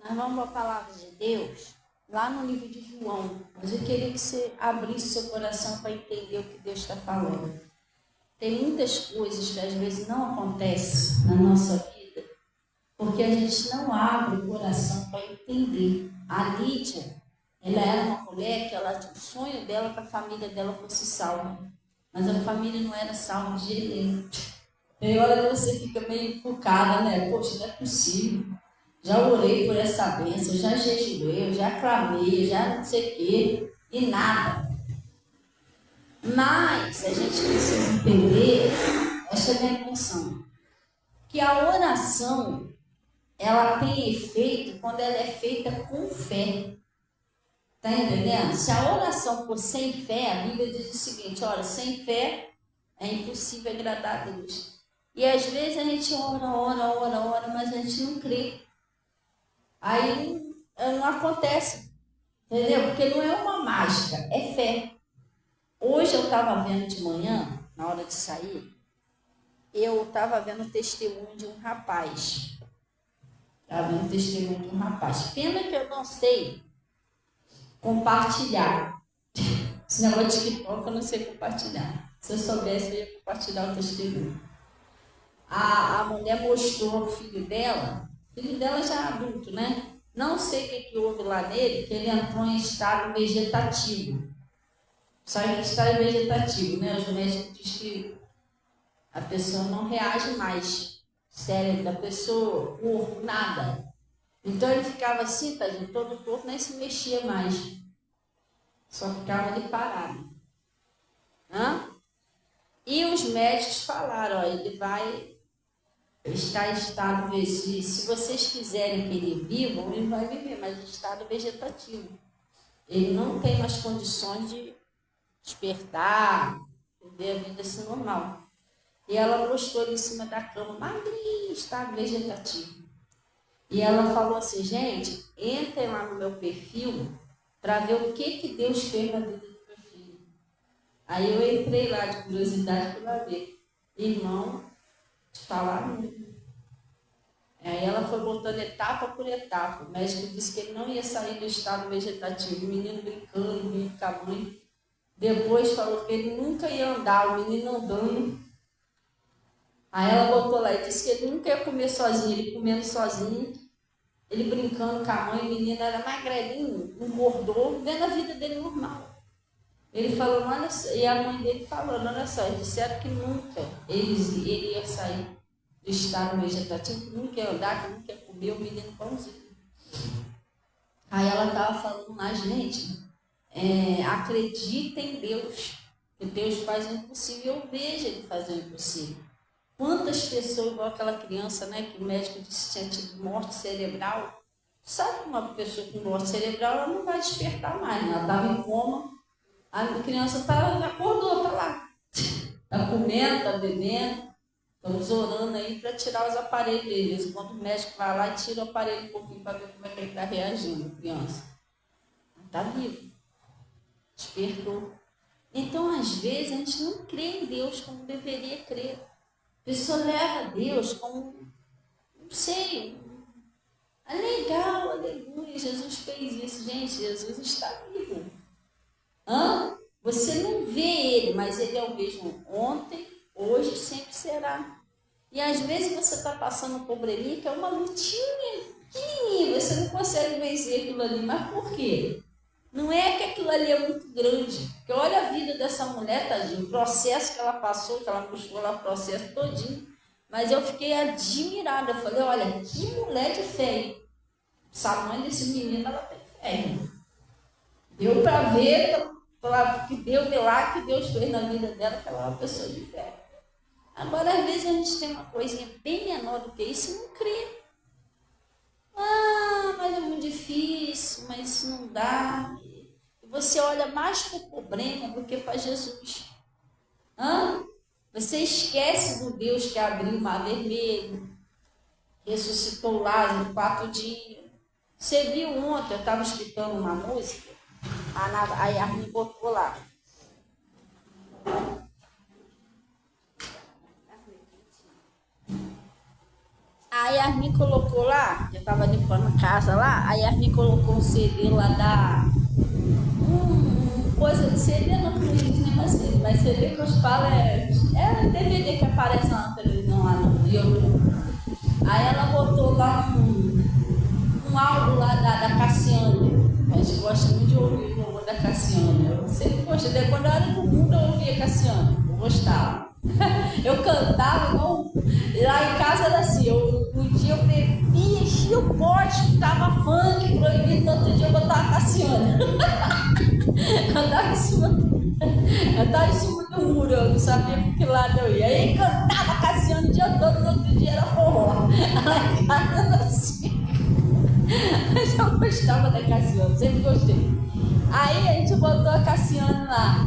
Nós vamos para a palavra de Deus, lá no livro de João. Mas eu queria que você abrisse seu coração para entender o que Deus está falando. Tem muitas coisas que às vezes não acontecem na nossa vida, porque a gente não abre o coração para entender. A Lídia, ela era uma mulher que o sonho dela para a família dela fosse salva. Mas a família não era salva de jeito nenhum. Tem hora que você fica meio encucada, né? Poxa, não é possível. Já orei por essa bênção, já jejuei, já clamei, já não sei o quê, e nada. Mas a gente precisa entender, essa é a minha função, que a oração, ela tem efeito quando ela é feita com fé. Está entendendo? Se a oração for sem fé, a Bíblia diz o seguinte, olha, sem fé é impossível agradar a Deus. E às vezes a gente ora, mas a gente não crê. Aí não acontece, entendeu? Porque não é uma mágica, é fé. Hoje eu estava vendo de manhã, na hora de sair, eu estava vendo o testemunho de um rapaz. Estava vendo o testemunho de um rapaz. Pena que eu não sei compartilhar. Esse negócio de TikTok eu não sei compartilhar. Se eu soubesse, eu ia compartilhar o testemunho. A mulher mostrou o filho dela já é adulto, né? Não sei o que houve lá nele, que ele entrou em estado vegetativo. Sabe que estado vegetativo, né? Os médicos dizem que a pessoa não reage mais. O cérebro da pessoa, o corpo, nada. Então ele ficava assim, tadinho, todo o corpo nem se mexia mais. Só ficava ali parado. Hã? E os médicos falaram, ó, ele vai estar em estado vegetativo. Se vocês quiserem que ele viva, ele vai viver, mas em estado vegetativo. Ele não tem mais condições de despertar, viver a vida assim normal. E ela postou ele em cima da cama, magrinho, estado vegetativo. E ela falou assim, gente, entrem lá no meu perfil para ver o que Deus fez na vida do meu filho. Aí eu entrei lá de curiosidade para ver. Irmão, te falar muito. Aí ela foi botando etapa por etapa. O médico disse que ele não ia sair do estado vegetativo. O menino brincando, menino com a mãe. Depois falou que ele nunca ia andar, o menino andando. Aí ela botou lá e disse que ele nunca ia comer sozinho, ele comendo sozinho. Ele brincando com a mãe, o menino era magrelinho, engordou, vendo a vida dele normal. Ele falou, olha só, e a mãe dele falando, olha só, eles disseram que nunca ele ia sair do estado vegetativo, que nunca ia andar, que nunca ia comer, o menino pãozinho. Aí ela estava falando lá, gente, acredita em Deus, que Deus faz o impossível, eu vejo Ele fazer o impossível. Quantas pessoas, igual aquela criança, né, que o médico disse que tinha tido morte cerebral, sabe que uma pessoa com morte cerebral, ela não vai despertar mais, né? Ela estava em coma, a criança acordou, está lá, está comendo, está bebendo, estamos orando aí para tirar os aparelhos deles. Quando o médico vai lá e tira o aparelho um pouquinho para ver como é que ele está reagindo, a criança. Está vivo, despertou. Então, às vezes, a gente não crê em Deus como deveria crer. A pessoa leva a Deus como, não sei, legal, aleluia, Jesus fez isso. Gente, Jesus está vivo. Você não vê Ele, mas Ele é o mesmo ontem, hoje, sempre será. E às vezes você está passando um probleminha que é uma lutinha pequenininha, você não consegue vencer aquilo ali. Mas por quê? Não é que aquilo ali é muito grande. Porque olha a vida dessa mulher, tadinho, o processo que ela passou, que ela mostrou lá o processo todinho. Mas eu fiquei admirada. Eu falei, olha, que mulher de fé. Essa mãe desse menino, ela tem fé. Deu para ver que deu milagre que Deus fez na vida dela, que ela é uma pessoa de fé. Agora, às vezes, a gente tem uma coisinha bem menor do que isso e não crê. Mas é muito difícil, mas isso não dá. Você olha mais para o problema do que para Jesus. Você esquece do Deus que abriu o mar vermelho, ressuscitou Lázaro 4 dias. Você viu ontem, eu estava escutando uma música, aí a Armin botou lá. Aí a Yasmin colocou lá, eu tava limpando a casa lá, aí a Yasmin colocou um CD lá da. Coisa de CD não existe nem mais CD, mas CD que eu te falo é DVD que aparece na televisão lá no YouTube. Aí ela botou lá um álbum lá da Cassiane. A gente gosta muito de ouvir o louvor da Cassiane. Eu sempre gostei. Quando eu era do mundo, eu ouvia Cassiane. Eu gostava. Eu cantava, não. Lá em casa era assim. Um dia eu bebia, enchia o pote, escutava funk proibido. No outro dia eu botava Cassiane. Eu estava em cima do muro, eu não sabia por que lado eu ia. Aí cantava Cassiane o dia todo, no outro dia era forró. Lá em casa era assim. Mas eu gostava da Cassiane, sempre gostei. Aí a gente botou a Cassiane lá.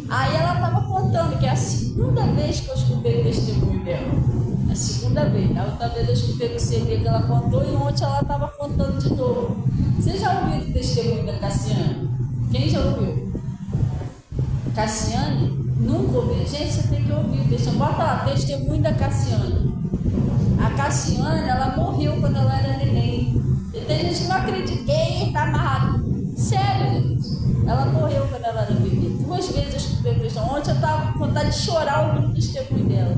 Aí ela estava contando que é a segunda vez que eu escutei o testemunho dela. A segunda vez. A outra vez eu escutei no CD que ela contou e ontem ela estava contando de novo. Você já ouviu o testemunho da Cassiane? Quem já ouviu? Cassiane? Nunca ouviu? Gente, você tem que ouvir o testemunho. Bota lá, testemunho da Cassiane. A Cassiane, ela morreu quando ela era neném. E tem gente que não acredita. Eita, amarrado. Sério, gente. Ela morreu quando ela era bebê. 2 vezes eu escutei o testemunho. Ontem eu estava com vontade de chorar ouvindo o testemunho dela.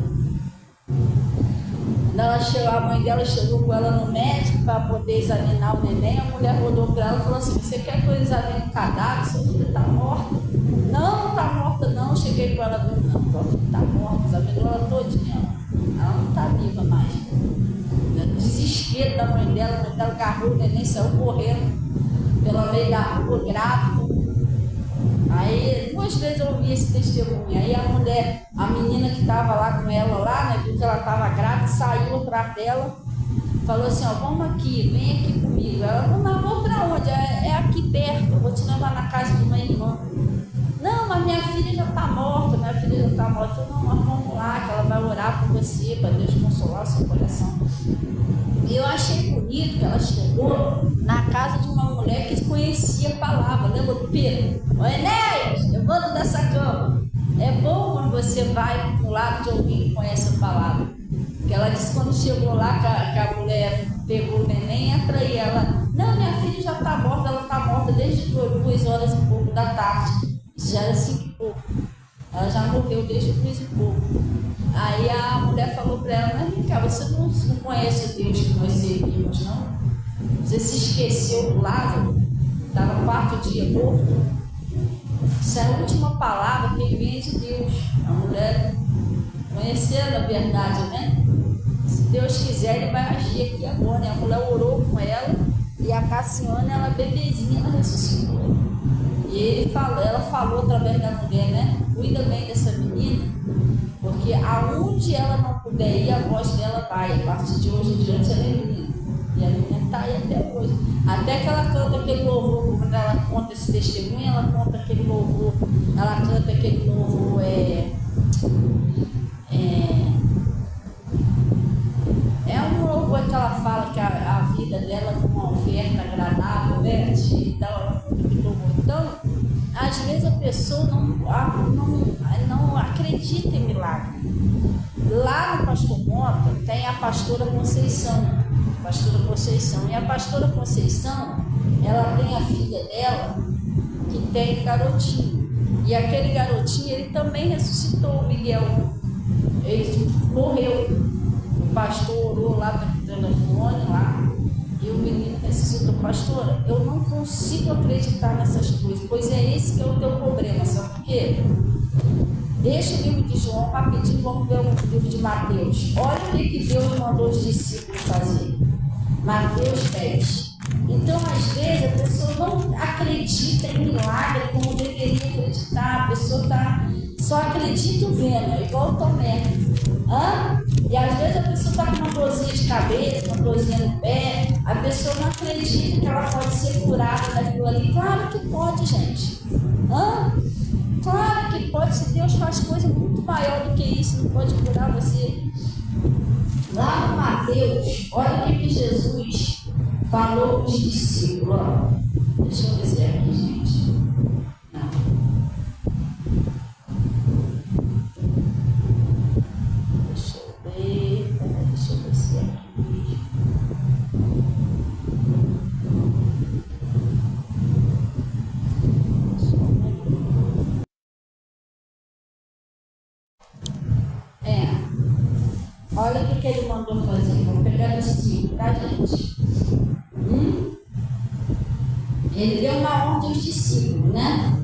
Quando ela chegou, a mãe dela chegou com ela no médico para poder examinar o neném. A mulher rodou para ela e falou assim: você quer que eu examine o cadáver? Sua filha está morta. Não está morta, não. Cheguei com ela e falei: não, sua filha está morta. Examinou ela todinha. Ela não está viva mais. No desespero da mãe dela, a mãe dela agarrou o neném, saiu correndo pela meio da rua, grávida. Aí 2 vezes eu ouvi esse testemunho. Aí a mulher, a menina que estava lá com ela lá, né, viu que ela estava grávida, saiu atrás dela, falou assim: ó, vamos aqui, vem aqui comigo. Ela falou: não, vou para onde? É aqui perto, eu vou te levar na casa de uma irmã. Não, mas minha filha já está morta, minha filha já está morta. Eu falei: não, mas vamos lá, que ela vai orar por você, para Deus consolar o seu coração. E eu achei bonito que ela chegou na casa de uma mulher que conhecia a palavra. Lembra do Pedro? Ô Enéas, levanta dessa cama. É bom quando você vai para o lado de alguém que conhece a palavra. Porque ela disse que quando chegou lá, que a mulher pegou o neném, entra e ela: não, minha filha já está morta, ela está morta desde 2 horas e pouco da tarde. Isso já era 5 e pouco. Ela já morreu desde 2 e pouco. Aí a mulher falou para ela: mas vem cá, você não conhece o Deus que nós servimos, não? Você se esqueceu do Lázaro? Estava 4 dias morto. Isso é a última palavra que vem de Deus. A mulher, conhecendo a verdade, né? Se Deus quiser, Ele vai agir aqui agora. A mulher orou com ela e a Cassiane, ela bebezinha, ela ressuscitou. E ela falou através da mulher, né? Cuida bem dessa menina, porque aonde ela não puder ir, a voz dela vai. A partir de hoje em diante, ela é menina. E a menina está aí até hoje. Até que ela canta aquele louvor, quando ela conta esse testemunho, ela conta aquele louvor, ela canta aquele louvor, um louvor que ela fala que a vida dela é uma oferta agradável, né? Então, às vezes a pessoa não acredita em milagre. Lá no Pastor Mota tem a pastora Conceição. E a pastora Conceição, ela tem a filha dela que tem garotinho. E aquele garotinho, ele também ressuscitou, o Miguel. Ele morreu. O pastor orou lá pelo telefone lá. E o menino ressuscitou. Pastora, eu não consigo acreditar nessas coisas, pois é esse que é o teu problema, sabe por quê? Deixa o livro de João rapidinho, vamos ver o livro de Mateus. Olha o que Deus mandou os discípulos fazer. Mateus 10. Então, às vezes, a pessoa não acredita em milagre como deveria acreditar. A pessoa só acredita vendo, é igual o Tomé. E às vezes a pessoa está com uma dorzinha de cabeça, uma dorzinha no pé, a pessoa não acredita que ela pode ser curada daquilo ali. Claro que pode, gente. Claro que pode, se Deus faz coisa muito maior do que isso, não pode curar você. Lá no Mateus, olha o que Jesus falou para os discípulos. Deixa eu ver se é aqui, gente. Não. Deixa eu ver se é aqui. castigo para a gente. Ele deu uma ordem aos discípulos, né?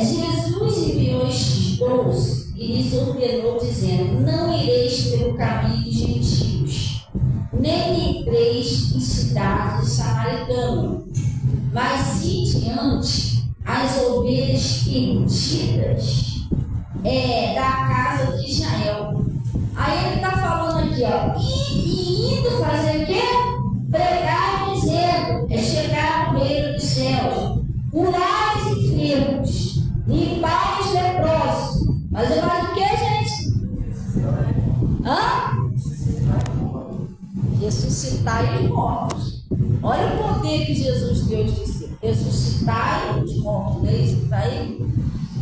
Jesus enviou estes 12 e lhes ordenou, dizendo: não ireis pelo caminho dos gentios, nem entreis em cidades samaritanas, mas ide antes as ovelhas perdidas da casa de Israel. Aí ele está falando aqui, ó, e indo fazer o quê? Pregar dizendo, chegar no reino dos céus, curar os enfermos, limpar os leprosos. Fazer mais o que, gente? Ressuscitar os mortos. Olha o poder que Jesus deu aos discípulos. Ressuscitar os mortos, não é isso que está aí?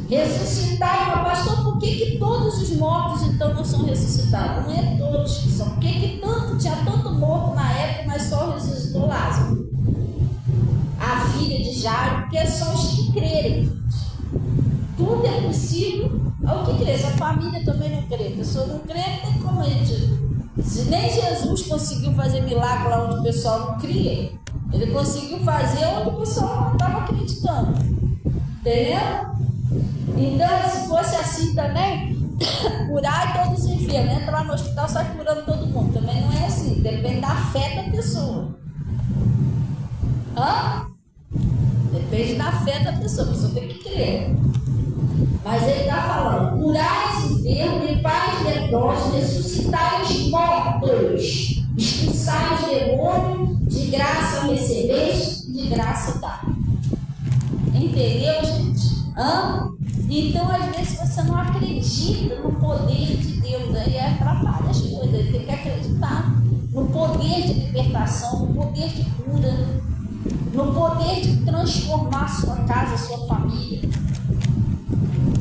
Ressuscitar, pastor, por que todos os mortos então não são ressuscitados? Não é todos que são. Por que tinha tanto morto na época, mas só ressuscitou Lázaro? A filha de Jairo, porque é só os que crerem. Tudo é possível ao que crê. Se a família também não crê, a pessoa não crê, não tem como a gente. Se nem Jesus conseguiu fazer milagre lá onde o pessoal não cria, ele conseguiu fazer onde o pessoal não estava acreditando. Entendeu? Então, se fosse assim também, curar todos os enfermos, entra lá no hospital, sai curando todo mundo. Também não é assim, depende da fé da pessoa. Depende da fé da pessoa, a pessoa tem que crer. Mas ele está falando: curar os enfermos, limpar os leprosos, ressuscitar os mortos, expulsar os demônios, de graça recebeste, de graça dá. Entendeu, gente? Então, às vezes, você não acredita no poder de Deus, aí atrapalha as coisas. Ele tem que acreditar no poder de libertação, no poder de cura, no poder de transformar a sua casa, a sua família.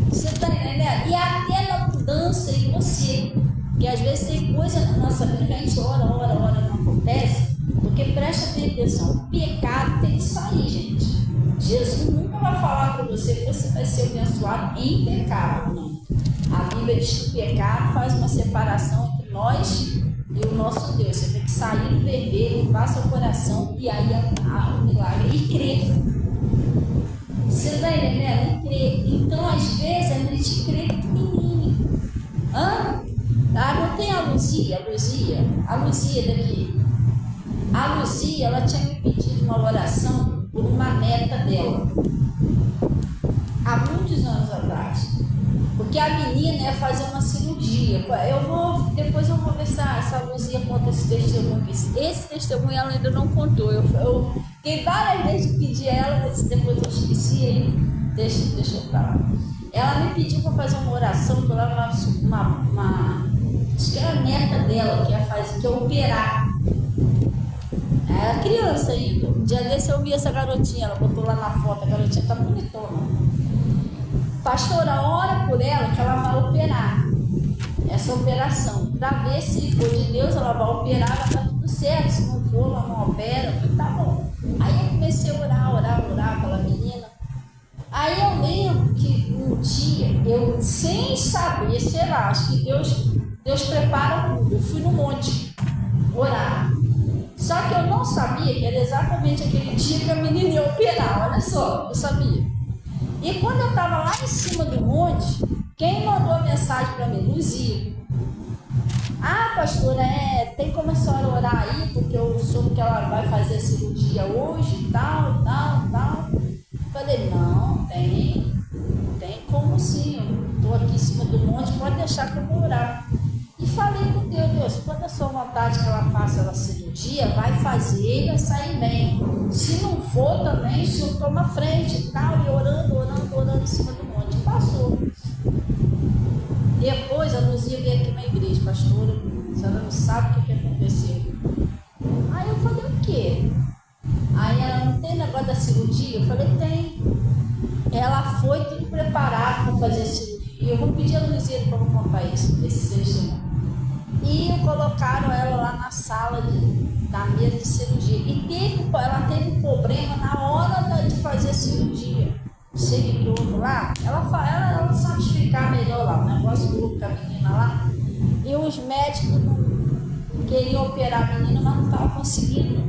Você está entendendo? E até na mudança em você. Porque às vezes tem coisa na nossa vida que a gente ora, não acontece. Porque presta atenção, o pecado tem que sair, gente. Jesus nunca vai falar para você que você vai ser abençoado em pecado, não. A Bíblia diz que o pecado faz uma separação entre nós e o nosso Deus. Você tem que sair do vermelho, limpar seu coração e aí o milagre. E crer. Você está entendendo? E crer. Então, às vezes, a gente crê pequenininho. Não tem a Luzia daqui. A Luzia, ela tinha me pedido uma oração por uma neta dela, há muitos anos atrás, porque a menina ia fazer uma cirurgia. Depois eu vou ver se a Luzia conta esse testemunho. Esse testemunho ela ainda não contou. Eu fiquei várias vezes que pedi a ela, mas depois eu esqueci aí. Deixa eu falar. Ela me pediu para fazer uma oração por ela, acho que era a neta dela que ia operar. Era criança ainda. Um dia desse eu vi essa garotinha, ela botou lá na foto, a garotinha tá bonitona. Pastora, ora por ela que ela vai operar. Essa operação, para ver se for de Deus, ela vai operar, vai estar tudo certo. Se não for, ela não opera. Eu falei, tá bom. Aí eu comecei a orar pela menina. Aí eu lembro que um dia, eu sem saber, sei lá, acho que Deus prepara tudo. Eu fui no monte orar. Só que eu não sabia que era exatamente aquele dia que a menina ia operar, olha só, eu sabia. E quando eu estava lá em cima do monte, quem mandou a mensagem para mim? Luzia. Pastora, tem como a senhora orar aí, porque eu soube que ela vai fazer a cirurgia hoje, tal. Falei, não, tem como sim, eu estou aqui em cima do monte, pode deixar que eu vou orar. E falei com Deus, quando a sua vontade que ela faça a cirurgia, vai fazer e vai sair bem. Se não for também, o senhor toma frente e tal, e orando em cima do monte. Passou. Depois a Luzia veio aqui na igreja, pastora, a senhora não sabe o que aconteceu. Aí eu falei, o quê? Aí ela, não tem negócio da cirurgia? Eu falei, tem. Ela foi tudo preparado para fazer a cirurgia. Eu vou pedir a Luzia para me contar isso, esse testemunho. E colocaram ela lá na sala da mesa de cirurgia. E ela teve um problema na hora de fazer a cirurgia. Chega que outro lá, ela sabe explicar melhor lá, o negócio do com a menina lá. E os médicos, queria operar a menina, mas não estava conseguindo.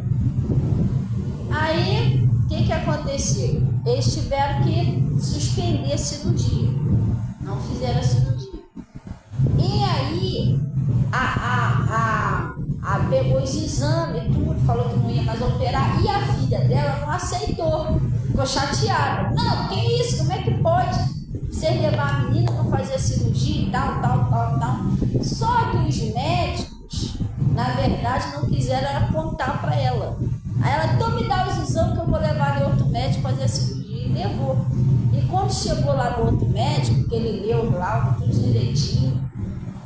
Aí, o que aconteceu? Eles tiveram que suspender a cirurgia. Não fizeram a cirurgia. E aí, a pegou os exames e tudo, falou que não ia mais operar. E a filha dela não aceitou. Ficou chateada. Não, que isso? Como é que pode você levar a menina para fazer a cirurgia e tal. Só que os médicos, na verdade, não quiseram contar para ela. Aí ela, então me dá os exames que eu vou levar no outro médico fazer a cirurgia. E levou. E quando chegou lá no outro médico, que ele leu o laudo tudo direitinho,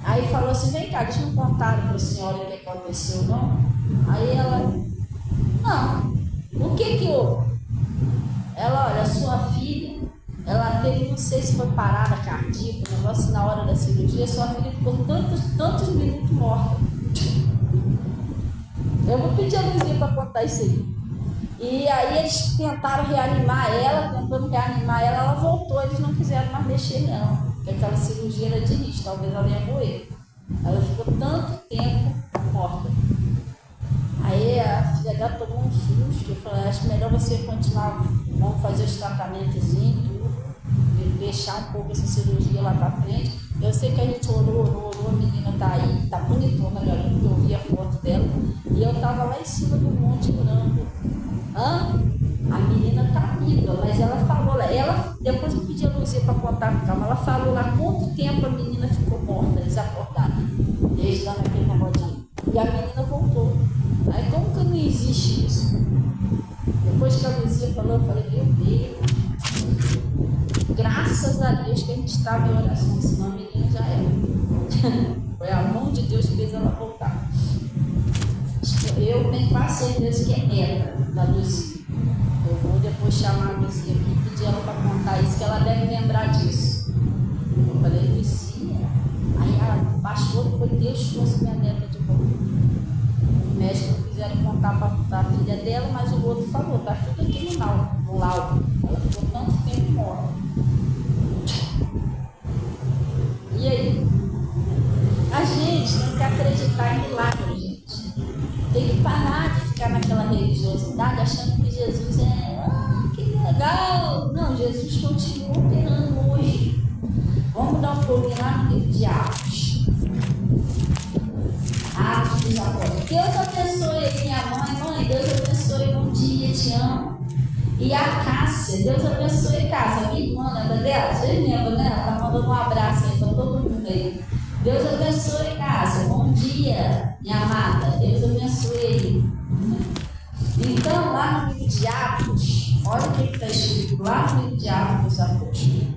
aí falou assim, vem cá, eles não contaram para a senhora o que aconteceu, não? Aí ela, não, o que houve? Ela, olha, sua filha, ela teve, não sei se foi parada cardíaca, um negócio na hora da cirurgia, sua filha ficou tantos minutos morta. Eu vou pedir a Luzinha para contar isso aí. E aí eles tentaram reanimar ela, ela voltou, eles não quiseram mais mexer nela, porque aquela cirurgia era de risco, talvez ela ia morrer. Ela ficou tanto tempo morta. Aí a filha dela tomou um susto, eu falei, acho melhor você continuar, vamos fazer os tratamentozinhos, tudo, e deixar um pouco essa cirurgia lá pra frente. Eu sei que a gente orou, a menina tá aí, tá bonitona, galera, porque eu vi a foto dela, e eu tava lá em cima do monte orando. A menina tá viva, mas ela falou lá, depois eu pedi a Luzia para contar, calma, ela falou lá quanto tempo a menina ficou morta, desacordada, desde lá naquele remotinho, e a menina voltou. Aí como que não existe isso? Depois que a Luzia falou, eu falei, meu Deus, graças a Deus que a gente estava em oração, senão a menina já era. Foi a mão de Deus que fez ela voltar. Eu tenho quase certeza que é neta da Luzia. Eu vou depois chamar a Luzia aqui e pedir ela para contar isso, que ela deve lembrar disso. Eu falei, Luzia. Aí a pastora foi Deus que trouxe minha neta de volta. O médico não quiseram contar para a filha dela, mas o outro falou, tá tudo aqui no laudo. Ela ficou tanto tempo morta. E aí? A gente tem que acreditar em milagre, gente. Tem que parar de ficar naquela religiosidade achando que Jesus que legal. Não, Jesus continua operando hoje. Vamos dar um pulinho lá no livro de Atos. Atos dos Apóstolos. Deus abençoe minha mãe, Deus abençoe, bom dia, te amo. E a Cássia, Deus abençoe Cássia, minha irmã, lembra dela? Vocês lembram, né? Ela tá mandando um abraço aí para todo mundo aí. Deus abençoe Cássia, bom dia, minha amada, Deus abençoe. Então, lá no livro de Atos, olha o que está escrito lá no livro de Atos dos Apóstolos.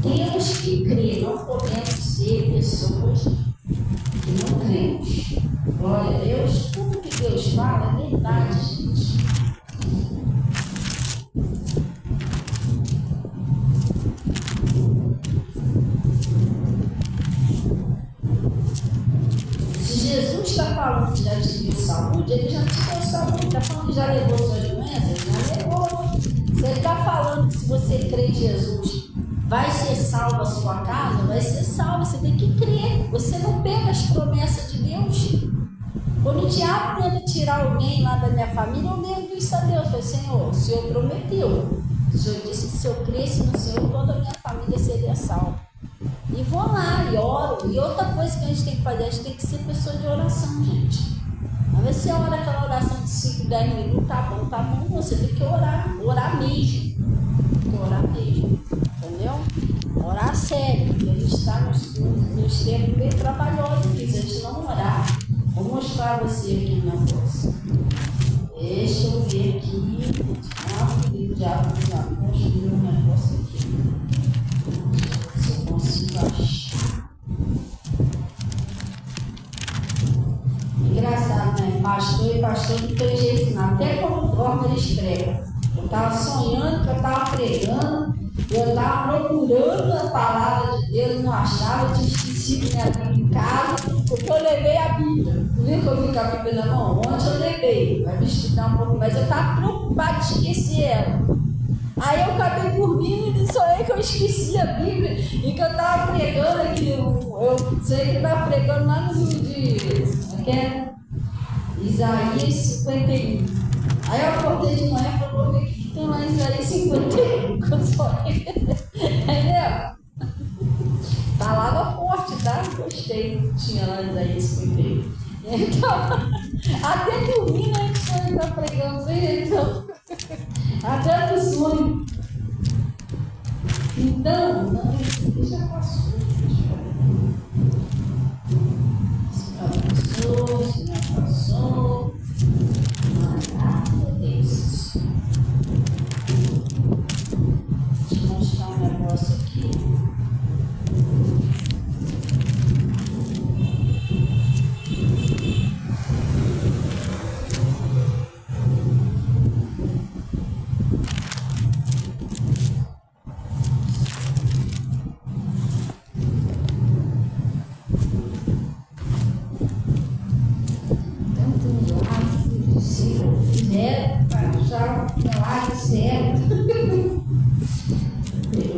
Temos que crer, não podemos ser pessoas que não cremos. Glória a Deus, tudo que Deus fala é verdade, gente. Se Jesus está falando que já te deu saúde, ele já te deu saúde. Está falando que já levou suas doenças? Já levou. Se ele está falando que se você crê em Jesus, vai ser salva a sua casa, vai ser salva, você tem que crer. Você não pega as promessas de Deus. Quando o diabo tenta tirar alguém lá da minha família, eu devo isso a Deus. Eu falei, Senhor, o Senhor prometeu. O Senhor disse que se eu cresce no Senhor, toda a minha família seria salva. E vou lá e oro. E outra coisa que a gente tem que fazer, a gente tem que ser pessoa de oração, gente. Às vezes você ora aquela oração de 5, 10 minutos, tá bom, você tem que orar mesmo. Tem que orar mesmo, entendeu? Orar sério, porque a gente está nos tempos bem trabalhosos, se a gente não orar. Vou mostrar a você aqui o negócio. Deixa eu ver aqui. O diabo já construiu um negócio aqui. Se eu consigo achar. Engraçado, né? Pastor e pastor não tem jeito não. Até quando dorme eles pregam. Eu estava sonhando que eu estava pregando. Eu estava procurando a palavra de Deus, não achava, eu tinha esquecido minha Bíblia em casa, porque eu levei a Bíblia. Não viu que eu vi com a Bíblia na mão? Ontem eu levei, vai me estudar um pouco, mas eu estava preocupada de esquecer ela. Aí eu acabei dormindo e sonhei que eu esqueci a Bíblia e que eu estava pregando aqui. Eu sei que eu estava pregando lá no livro de que é? Isaías 51. Aí eu acordei de manhã e falei, o que tem lá em Isaías 51? Que eu sonhei. Entendeu? Palavra forte, tá? Gostei. Tinha lá em Isaías 51. Então, até dormindo a gente sonha está pregando. Então, até no sonho. Então, não, isso já passou. Isso já passou. Nada disso. Deixa eu mostrar um negócio aqui.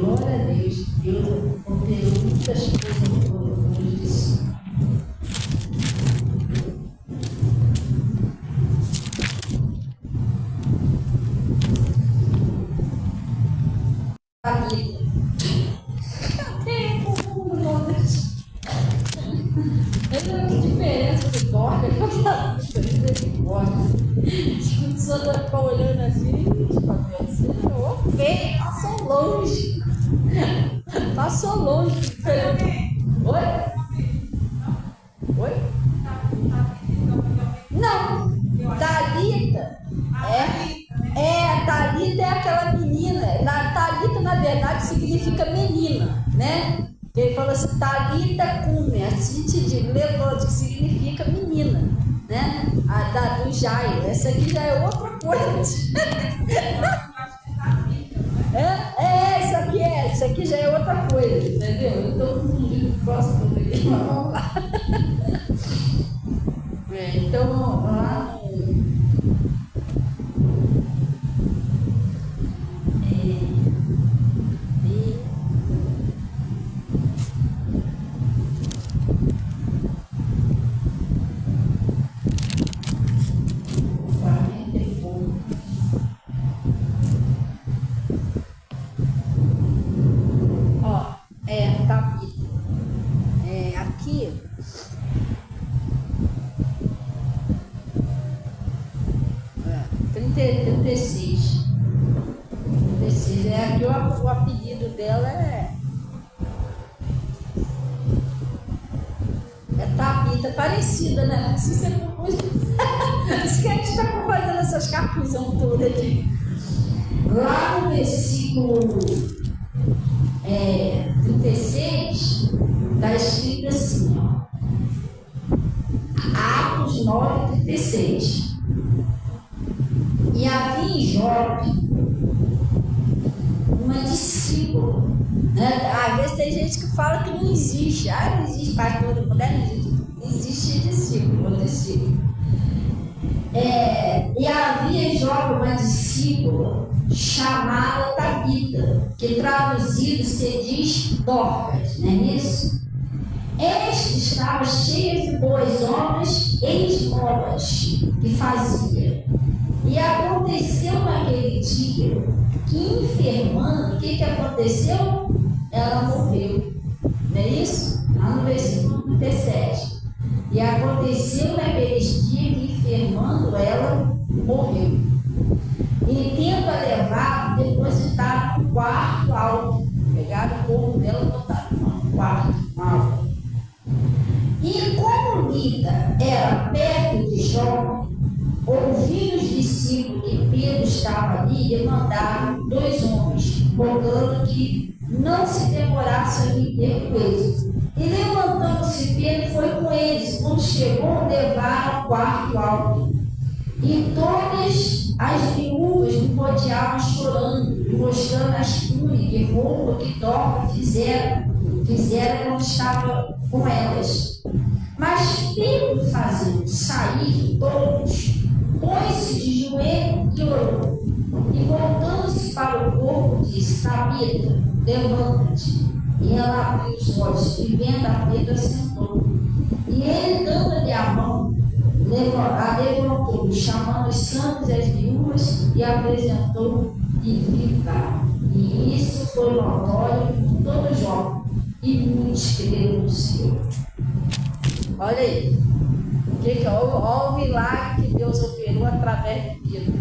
Glória a Deus, Deus operou muitas coisas por isso. Família. Eu não tenho diferença de porta, eu não tenho diferença de porta. A pessoa está olhando assim, ô feio, passou longe. Passou longe. Oi? Oi? Não. Thalita. Thalita é aquela menina. Thalita, na verdade, significa menina, né? Ele falou assim, Thalita cume, assim te digo, levou, que significa menina, né? A do Jairo. Essa aqui já é outra coisa. Isso aqui já é outra coisa, entendeu? Eu estou confundindo o próximo aqui, mas vamos lá. Então, lá aqui. 36. 36 é aqui o apelido dela é Tabita, parecida, né? Se você compôs. Isso que a gente está fazendo essas capuzão todas aqui. Lá no versículo 36, está escrito assim, ó. Atos 9, 36. E havia em Jope uma discípula. Né? Às vezes tem gente que fala que não existe. Não existe pastor, mulher, não existe. Existe discípulo, discípulo. E havia em Jope uma discípula chamada Tabita, que traduzido se diz Dorcas, não é isso? Esta estava cheia de boas obras e esmolas que fazia. E aconteceu naquele dia que, enfermando, o que aconteceu? Ela morreu. Não é isso? Lá no versículo 37. E aconteceu naqueles dias que, enfermando, ela morreu. E tendo-a levado, depositaram no quarto alto. Pegaram o corpo dela e botaram no quarto alto. E como Lida era perto de Jope, ouvindo os discípulos que Pedro estava ali, lhe mandaram 2 homens, rogando que não se demorasse a vir ter com eles. E levantando-se Pedro foi com eles. Quando chegou, levaram ao quarto alto. E todas as viúvas lhe rodeavam chorando, mostrando as túnicas e roupa que Dorcas fizeram quando estava com elas. Mas Pedro, fazendo sair todos, pôs-se de joelho e orou. E voltando-se para o corpo, levanta-te. E ela abriu os olhos, e vendo a Pedro, sentou. E ele, dando-lhe a mão, a levantou, chamando os santos e as viúvas, e apresentou e viva. E isso foi notório por todo Jope, e muitos creram no Senhor. Olha aí, olha o milagre que Deus operou através de Pedro.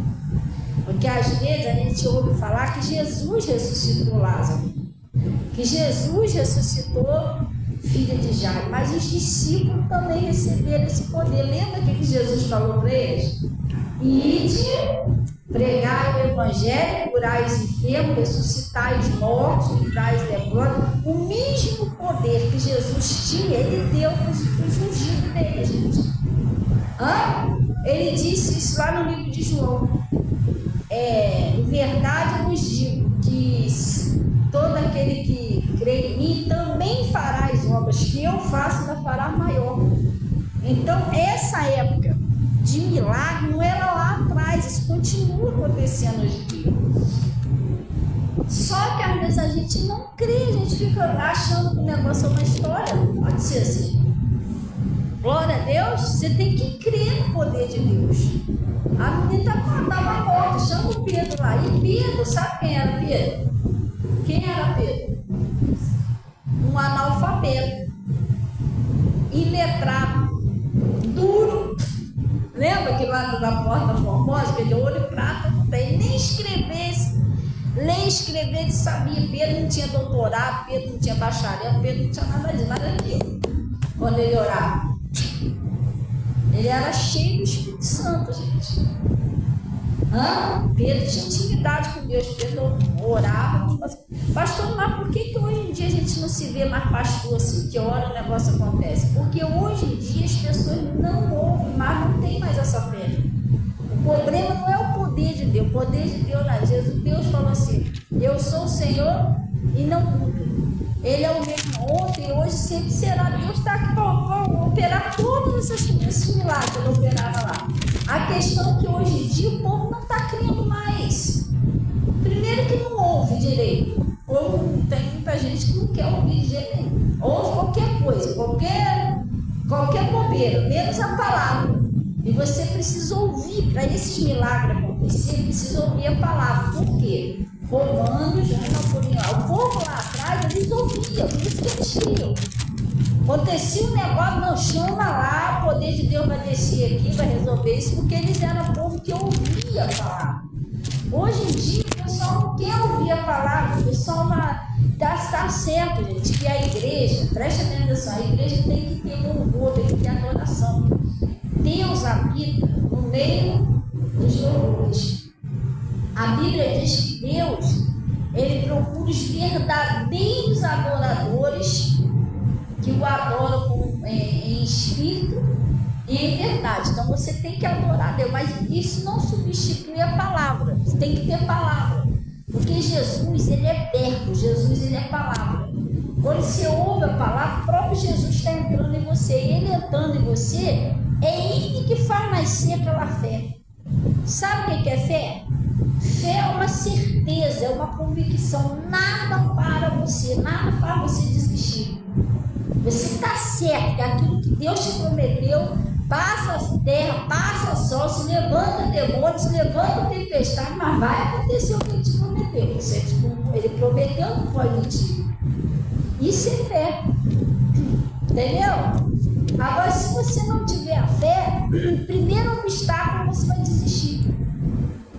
Porque às vezes a gente ouve falar que Jesus ressuscitou Lázaro, que Jesus ressuscitou filha de Jairo, mas os discípulos também receberam esse poder. Lembra o que Jesus falou para eles? Ide, pregai o evangelho, curai os enfermos, ressuscitai os mortos, livrai os leprosos. O mesmo poder que Jesus tinha, ele deu para os ungidos dele, gente. Ele disse isso lá no livro de João. Em verdade eu vos digo que todo aquele que crê em mim também fará as obras que eu faço, ainda fará maior. Então, essa época de milagre não era lá atrás, isso continua acontecendo hoje em dia. Só que às vezes a gente não crê, a gente fica achando que o negócio é uma história. Pode ser assim. Glória a Deus, você tem que crer no poder de Deus. A menina estava morta, chama o Pedro lá. E Pedro, sabe quem era Pedro? Quem era Pedro? Um analfabeto, iletrado, duro. Lembra que lá na Porta Formosa, que ele olho e prata, não tem nem ler e escrever ele sabia. Pedro não tinha doutorado, Pedro não tinha bacharel, Pedro não tinha nada disso, nada daquilo. Quando ele orava, ele era cheio do Espírito Santo, gente. Pedro tinha intimidade com Deus, Pedro orava. Pastor, mas por que hoje em dia a gente não se vê mais pastor assim, que hora o negócio acontece? Porque hoje em dia as pessoas não ouvem mais, não tem mais essa fé. O problema não é o poder de Deus, o poder de Deus não é Jesus. Deus falou assim: eu sou o Senhor e não mudo. Ele é o mesmo ontem, hoje, sempre será. Deus está aqui para operar todos esses milagres que ele operava lá. A questão é que hoje em dia o povo não está crendo mais. Primeiro que não ouve direito. Ou tem muita gente que não quer ouvir de jeito nenhum. Ouve qualquer coisa, qualquer bobeira, menos a palavra. E você precisa ouvir, para esses milagres acontecerem, precisa ouvir a palavra. Por quê? Romanos, o povo lá atrás, eles ouviam, por isso que eles criam. Acontecia um negócio, não, chama lá, o poder de Deus vai descer aqui, vai resolver isso, porque eles eram povo que ouvia a palavra. Hoje em dia, o pessoal não quer ouvir a palavra, o pessoal está certo, gente, que a igreja, preste atenção, a igreja tem que ter louvor, tem que ter adoração. Deus habita no meio dos louvores. A Bíblia diz que Deus, ele procura os verdadeiros adoradores que o adoram em espírito e em verdade. Então você tem que adorar Deus, mas isso não substitui a palavra. Você tem que ter palavra, porque Jesus, ele é verbo, Jesus, ele é palavra. Quando você ouve a palavra, o próprio Jesus está entrando em você, e ele entrando em você, é ele que faz nascer aquela fé. Sabe o que é fé? Fé é uma certeza, é uma convicção. Nada para você, nada faz você desistir. Você está certo que aquilo que Deus te prometeu, passa a terra, passa o sol, se levanta demônio, se levanta tempestade, mas vai acontecer o que ele te prometeu. Ele prometeu, não pode mentir. Isso é fé. Entendeu? Agora, se você não tiver a fé, o primeiro obstáculo você vai desistir.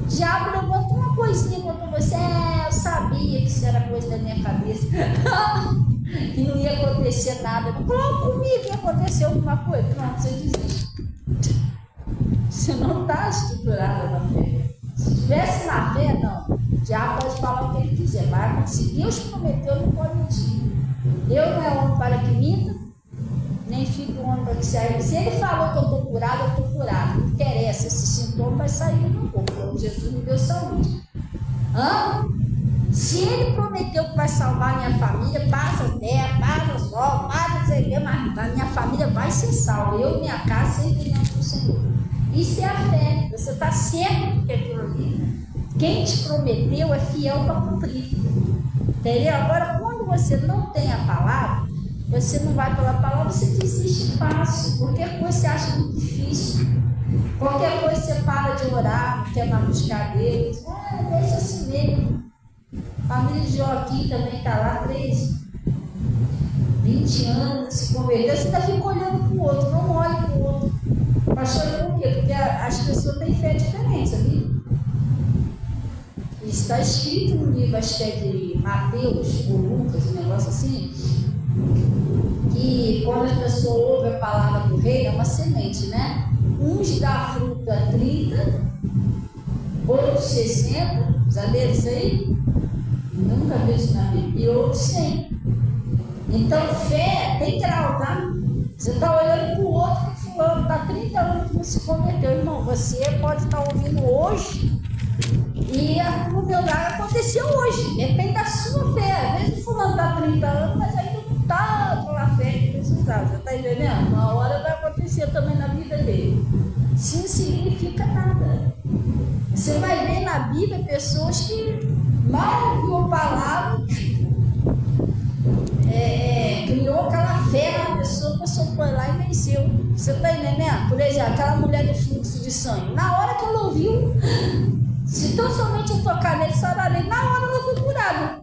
O diabo levantou uma coisinha contra você. Eu sabia que isso era coisa da minha cabeça. Que não ia acontecer nada. Pronto, comigo ia acontecer alguma coisa. Pronto, você desiste. Você não está estruturada na fé. Se estivesse na fé, não. O diabo pode falar o que ele quiser. Mas se Deus prometeu, não pode mentir. Deus não é homem para que minta, nem filho homem para que se arrependa. Se ele falou que eu estou curado, eu estou curado. Não interessa, esse sintoma vai sair do meu corpo. Jesus me deu saúde. Se ele prometeu que vai salvar minha família, passa a terra, passa o sol, passa não sei o que, mas a minha família vai ser salva. Eu e minha casa serviremos para o Senhor. Isso é a fé. Você está certo do que é aquilo ali. Quem te prometeu é fiel para cumprir. Entendeu? Agora, quando você não tem a palavra, você não vai pela palavra, você desiste fácil. Qualquer coisa você acha muito difícil. Qualquer coisa você para de orar, não quer mais buscar Deus. Deixa assim mesmo. A família de Joaquim também está lá, 20 anos, se converteu. Você ainda fica olhando para o outro, não olha para o outro. Pastor, por quê? Porque as pessoas têm fé diferente, sabia? Está escrito no livro, acho que é de Mateus ou Lucas, um negócio assim, que quando a pessoa ouve a palavra do rei, é uma semente, né? Uns dá fruta 30, outros 60, já leram isso aí? Nunca vi isso na Bíblia. E outros 100. Então, fé tem grau, tá? Você está olhando para o outro que fulano está 30 anos que não se converteu. Irmão, você pode estar ouvindo hoje e o milagre aconteceu hoje. Depende da sua fé. Às vezes o fulano está 30 anos, mas ainda não está com a fé que precisava. Você está entendendo? Uma hora vai acontecer também na vida dele. Isso não significa nada. Você vai ver na Bíblia pessoas que mal ouviu a palavra, criou aquela fé na pessoa, a pessoa foi lá e venceu. Você está entendendo? Por exemplo, aquela mulher do fluxo de sangue. Na hora que ela ouviu, se tão somente eu tocar nele, sararei, na hora ela foi curada.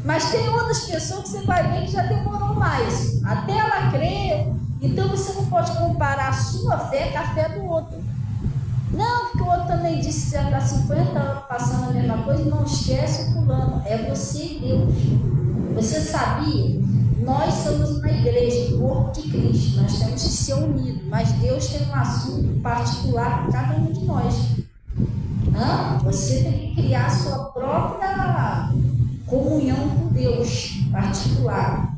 Mas tem outras pessoas que você vai ver que já demorou mais, até ela crer. Então você não pode comparar a sua fé com a fé do outro. Não, porque o outro também disse que você está 50 anos passando a mesma coisa, não esquece o fulano. É você e Deus. Você sabia? Nós somos uma igreja, o corpo de Cristo. Nós temos que ser unidos. Mas Deus tem um assunto particular com cada um de nós. Não, você tem que criar a sua própria comunhão com Deus particular.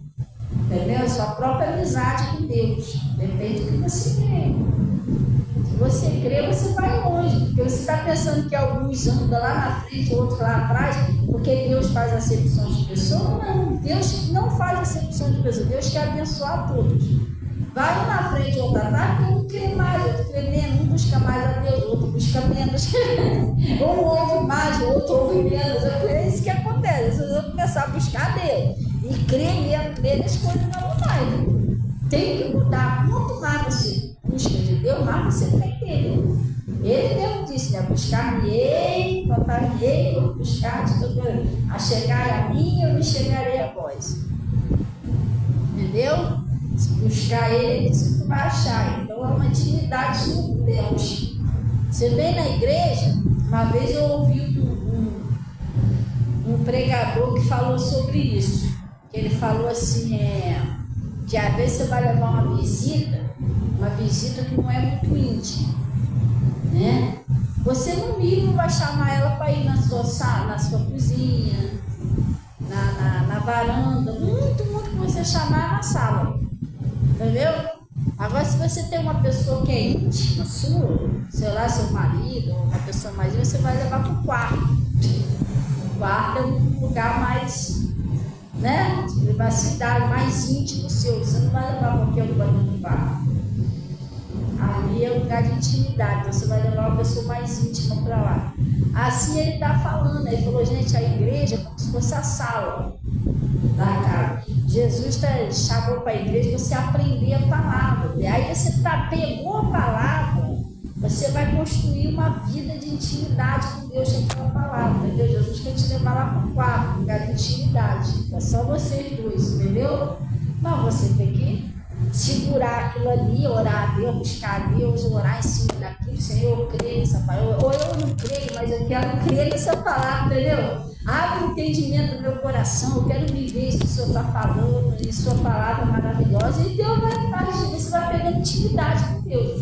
Entendeu? Sua própria amizade com Deus. Depende do que você crê. Se você crê, você vai longe. Porque você está pensando que alguns andam lá na frente, outros lá atrás, porque Deus faz acepção de pessoas. Não, Deus não faz acepção de pessoas. Deus quer abençoar todos. Vai um na frente, outro atrás, um crê mais, outro crê menos, um busca mais a Deus, outro busca menos. Um ouve mais, o outro ouve menos. É isso que acontece. Vocês vão começar a buscar a Deus. E crer nele, as coisas não vão mais. Tem que mudar. Quanto mais você busca de Deus, mais você vai ter. Ele mesmo disse, né? Buscar-me-ei, plantar-me-ei, vou buscar de todo a chegar a mim, eu me chegarei a vós. Entendeu? Se buscar ele disse que tu vai achar. Então é uma intimidade sua com Deus. Você vem na igreja, uma vez eu ouvi um pregador que falou sobre isso. Ele falou assim, que às vezes você vai levar uma visita que não é muito íntima, né? Você no mínimo vai chamar ela para ir na sua sala, na sua cozinha, na varanda, muito que você chamar na sala, entendeu? Agora, se você tem uma pessoa que é íntima sua, sei lá, seu marido, ou uma pessoa mais íntima, você vai levar para o quarto. O quarto é um lugar mais, né, de privacidade, mais íntimo seu. Você não vai levar qualquer lugar no quarto. Ali é um lugar de intimidade, então você vai levar uma pessoa mais íntima para lá. Assim ele está falando, ele falou, gente, a igreja é como se fosse a sala da casa. Jesus chamou para a igreja para você aprender a palavra. E aí você pegou a palavra, você vai construir uma vida de intimidade com Deus com aquela palavra, entendeu? Jesus quer te levar lá para o quarto, lugar de intimidade. É só vocês dois, entendeu? Não, você tem que segurar aquilo ali, orar a Deus, buscar a Deus, orar em cima daquilo. Senhor, eu creio nessa palavra. Ou eu não creio, mas eu quero crer nessa palavra, entendeu? Abre o entendimento do meu coração, eu quero viver isso que o Senhor está falando, e sua palavra maravilhosa. E Deus vai agir, você vai pegando intimidade com Deus.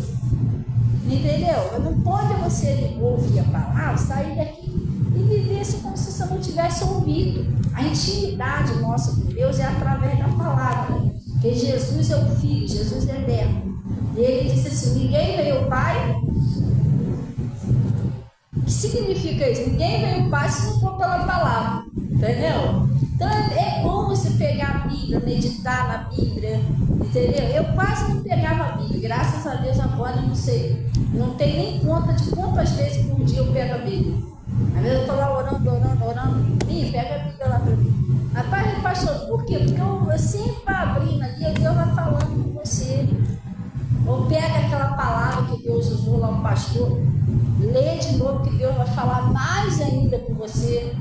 Entendeu? Não pode você ouvir a palavra, sair daqui e viver isso como se você não tivesse ouvido. A intimidade nossa com Deus é através da palavra. Porque Jesus é o Filho, Jesus é eterno. E ele disse assim, ninguém veio ao Pai. O que significa isso? Ninguém veio ao Pai se não for pela palavra. Entendeu? Então é bom você pegar a Bíblia, meditar na Bíblia. Entendeu? Eu quase não pegava a Bíblia. Graças a Deus agora eu não sei. Não tenho nem conta de quantas vezes por dia eu pego a Bíblia. Às vezes eu estou lá orando. Pega a Bíblia lá para mim. pastor, por quê? Porque eu sempre vai abrindo ali, Deus vai falando com você. Ou pega aquela palavra que Deus usou lá o pastor, lê de novo que Deus vai falar mais ainda com você.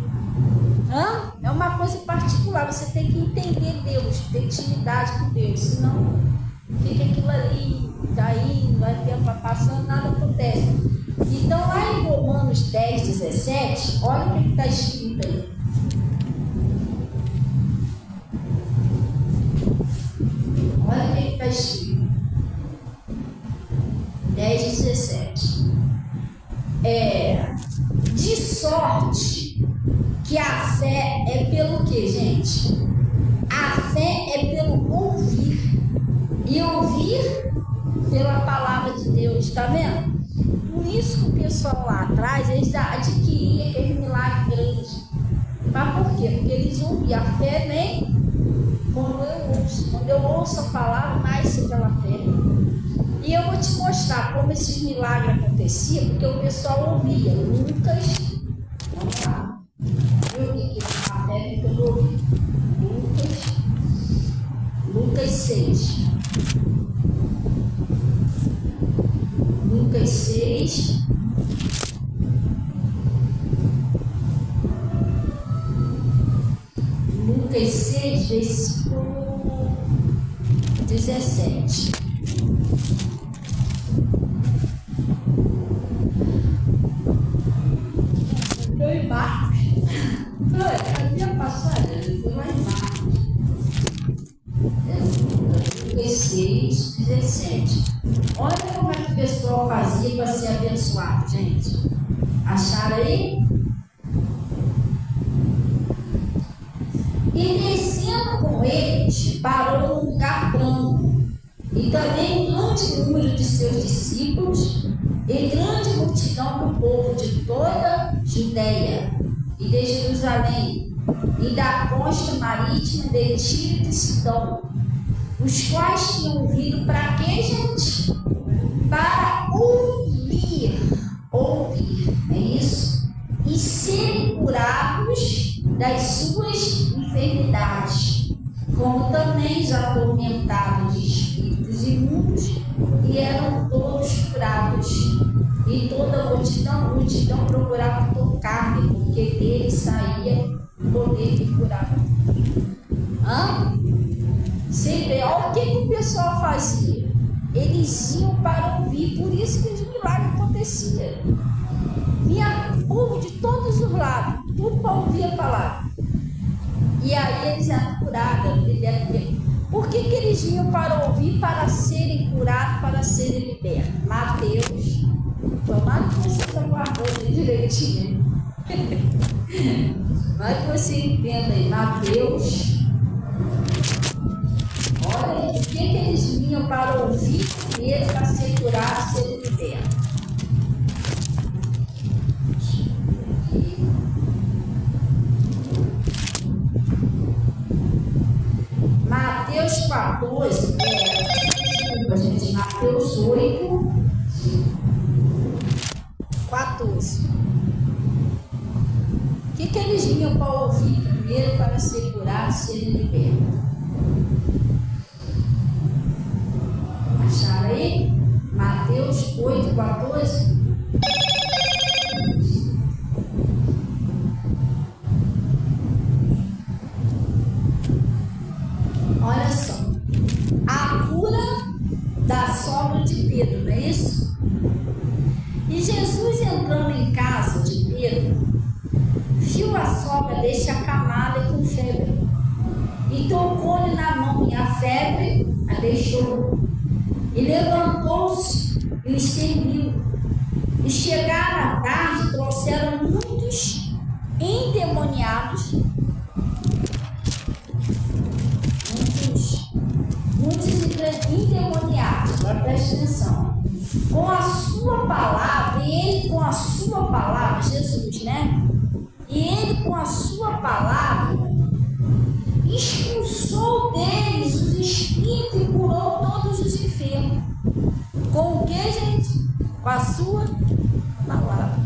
É uma coisa particular, você tem que entender Deus, ter intimidade com Deus, senão fica aquilo ali, tá indo, vai tempo passando, nada acontece. Então lá em Romanos 10, 17, olha o que está escrito aí. Olha o que está escrito. 10, 17. De sorte que a fé é pelo que, gente? A fé é pelo ouvir. E ouvir pela palavra de Deus, tá vendo? Por isso que o pessoal lá atrás, eles adquiriam aquele milagre grande. Mas por quê? Porque eles ouviam. A fé vem quando eu ouço. Quando eu ouço a palavra, nasce aquela fé. E eu vou te mostrar como esses milagres aconteciam, porque o pessoal ouvia. Lucas, vamos lá. Eu vi que a fé vem pelo ouvir. Lucas 6. Lucas 6. Lucas 6, versículo 17. Estou em Marcos. Cadê a passagem? Estou lá em Marcos. Lucas 6, 17. Olha como é que o pessoal fazia para ser abençoado, gente. Acharam aí? E descendo com eles, parou num lugar plano. E também um grande número de seus discípulos e grande multidão do povo de toda Judeia e de Jerusalém e da costa marítima de Tiro e de Sidom, os quais tinham vindo para quê, gente? Para ouvir, é isso? E serem curados das suas enfermidades, como também os atormentados de espíritos imundos, e eram todos curados. E toda a multidão procurava tocar-lhe, porque dele saía o poder de curar. Sempre, olha o que o pessoal fazia. Eles iam para ouvir, por isso que os milagres aconteciam. Vinha povo de todos os lados, tudo para ouvir a palavra. E aí eles eram curados. Por que eles vinham para ouvir? Para serem curados, para serem libertos. Mateus, tomara que você está guardando direitinho. Mas que você entenda aí, Mateus. Olha, por que eles vinham para ouvir primeiro, para ser curados, ser libertos? Mateus 14, desculpa, gente, Mateus 8, 14. O que eles vinham para ouvir primeiro, para ser curados, ser libertos? Acharam aí? Mateus 8, 14. Olha só. A cura da sogra de Pedro, não é isso? E Jesus, entrando em casa de Pedro, viu a sogra deste acamada e com febre. E tocou-lhe na mão, e a febre a deixou. E levantou-se e os serviu. E chegaram à tarde, trouxeram muitos endemoniados, endemoniados, agora preste atenção, com a sua palavra, e ele com a sua palavra, Jesus, né? E ele com a sua palavra expulsou deles os espíritos e curou todos os enfermos. Com o que, gente? Com a sua palavra.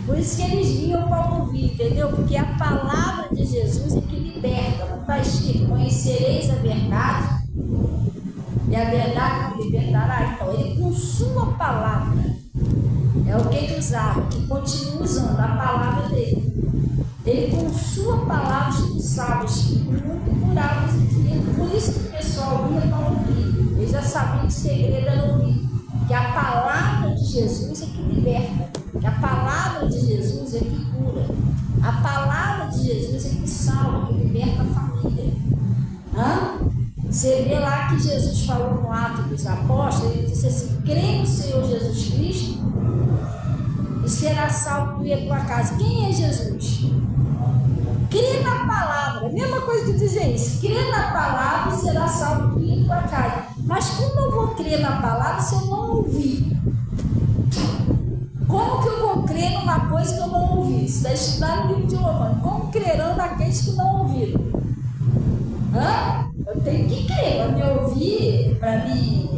Por isso que eles vinham para ouvir, entendeu? Porque a palavra de Jesus é que liberta, não está escrito: conhecereis a verdade, e a verdade me libertará. Então, ele com sua palavra, é o que ele usava, que continua usando a palavra dele. Ele com sua palavra expulsava os espíritos e curava os enfermos. Por isso que o pessoal ia para ouvir. Ele já sabia que o segredo era ouvir. Que a palavra de Jesus é que liberta. Que a palavra de Jesus é que cura. A palavra de Jesus é que salva, que liberta a família. Você vê lá que Jesus falou no Atos dos Apóstolos, ele disse assim: crê no Senhor Jesus Cristo e será salvo tu e a tua casa. Quem é Jesus? Crê na palavra, a mesma coisa que dizer isso: crê na palavra e será salvo tu e a tua casa. Mas como eu vou crer na palavra se eu não ouvir? Como que eu vou crer numa coisa que eu não ouvi? Isso está estudado no livro de Romanos. Como crerão naqueles que não ouviram? Eu tenho que crer. Para me ouvir, para mim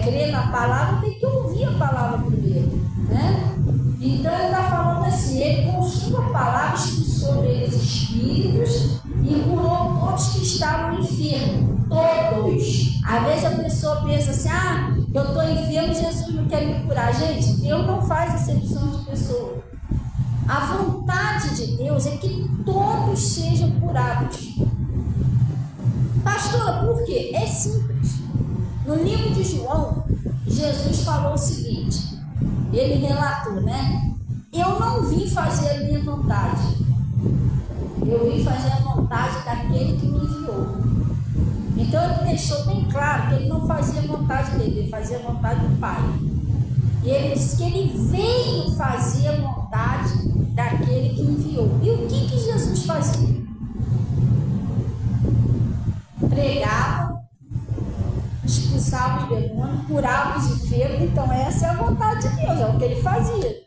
crer na palavra, eu tenho que ouvir a palavra primeiro, né? Então ele está falando assim: ele com sua palavra expulsou deles espíritos e curou todos que estavam enfermos. Todos. Às vezes a pessoa pensa assim: eu estou enfermo, Jesus não quer me curar. Gente, Deus não faz acepção de pessoa. A vontade de Deus é que todos sejam curados. Pastora, por quê? É simples. No livro de João, Jesus falou o seguinte: ele relatou, né? Eu não vim fazer a minha vontade, eu vim fazer a vontade daquele que me enviou. Então ele deixou bem claro que ele não fazia a vontade dele, ele fazia a vontade do Pai. E ele disse que ele veio fazer a vontade daquele que enviou. E o que Jesus fazia? Pregava, expulsava os demônios, curava os enfermos. Então essa é a vontade de Deus, é o que ele fazia.